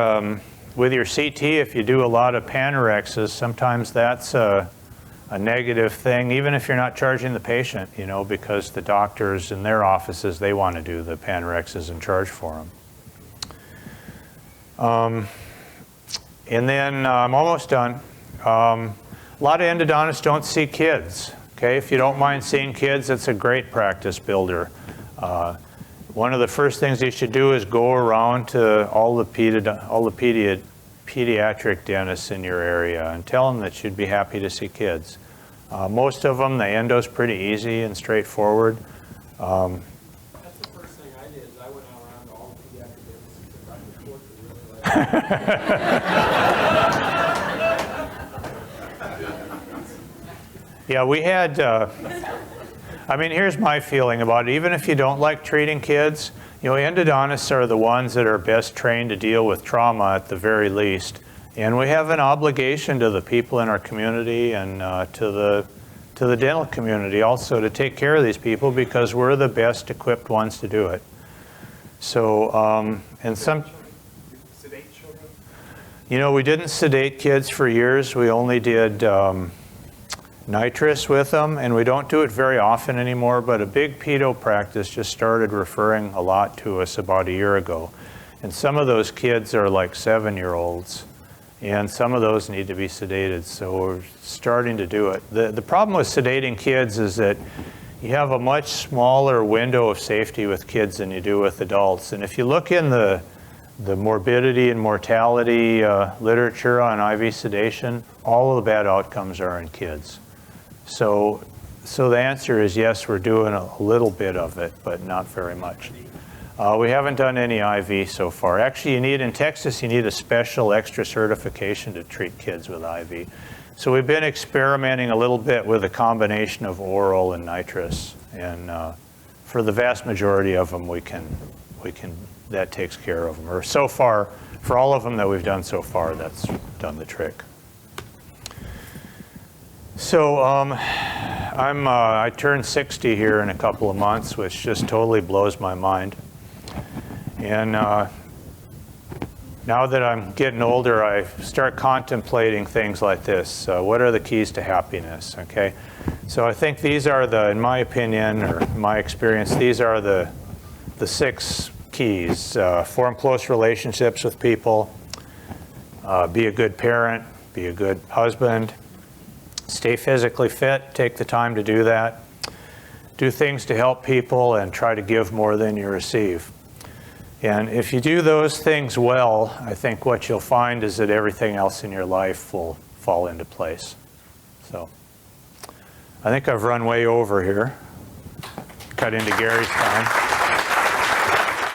CT. If you do a lot of panorexes, sometimes that's a negative thing, even if you're not charging the patient, because the doctors in their offices, they want to do the panorexes and charge for them. And then I'm almost done. A lot of endodontists don't see kids. Okay, if you don't mind seeing kids, it's a great practice builder. One of the first things you should do is go around to all the pediatric dentists in your area and tell them that you'd be happy to see kids. Most of them, the endo's pretty easy and straightforward. That's the first thing I did, is I went around to all the pediatric dentists and Dr. Schwartz would really like Yeah, we had, here's my feeling about it. Even if you don't like treating kids, endodontists are the ones that are best trained to deal with trauma at the very least. And we have an obligation to the people in our community and to the dental community also to take care of these people because we're the best equipped ones to do it. So, and some... Sedate children? We didn't sedate kids for years. We only did nitrous with them, and we don't do it very often anymore, but a big pedo practice just started referring a lot to us about a year ago. And some of those kids are like 7-year-olds, and some of those need to be sedated, so we're starting to do it. The problem with sedating kids is that you have a much smaller window of safety with kids than you do with adults. And if you look in the morbidity and mortality literature on IV sedation, all of the bad outcomes are in kids. So the answer is yes, we're doing a little bit of it, but not very much. We haven't done any IV so far. Actually, in Texas, you need a special extra certification to treat kids with IV. So we've been experimenting a little bit with a combination of oral and nitrous. And for the vast majority of them, that takes care of them. Or so far, for all of them that we've done so far, that's done the trick. So I turned 60 here in a couple of months, which just totally blows my mind. And now that I'm getting older, I start contemplating things like this. What are the keys to happiness? Okay, so I think these are in my opinion, or my experience, these are the 6 keys. Form close relationships with people, be a good parent, be a good husband, stay physically fit, take the time to do that, do things to help people, and try to give more than you receive. And if you do those things well, I think what you'll find is that everything else in your life will fall into place. So I think I've run way over here. Cut into Gary's time.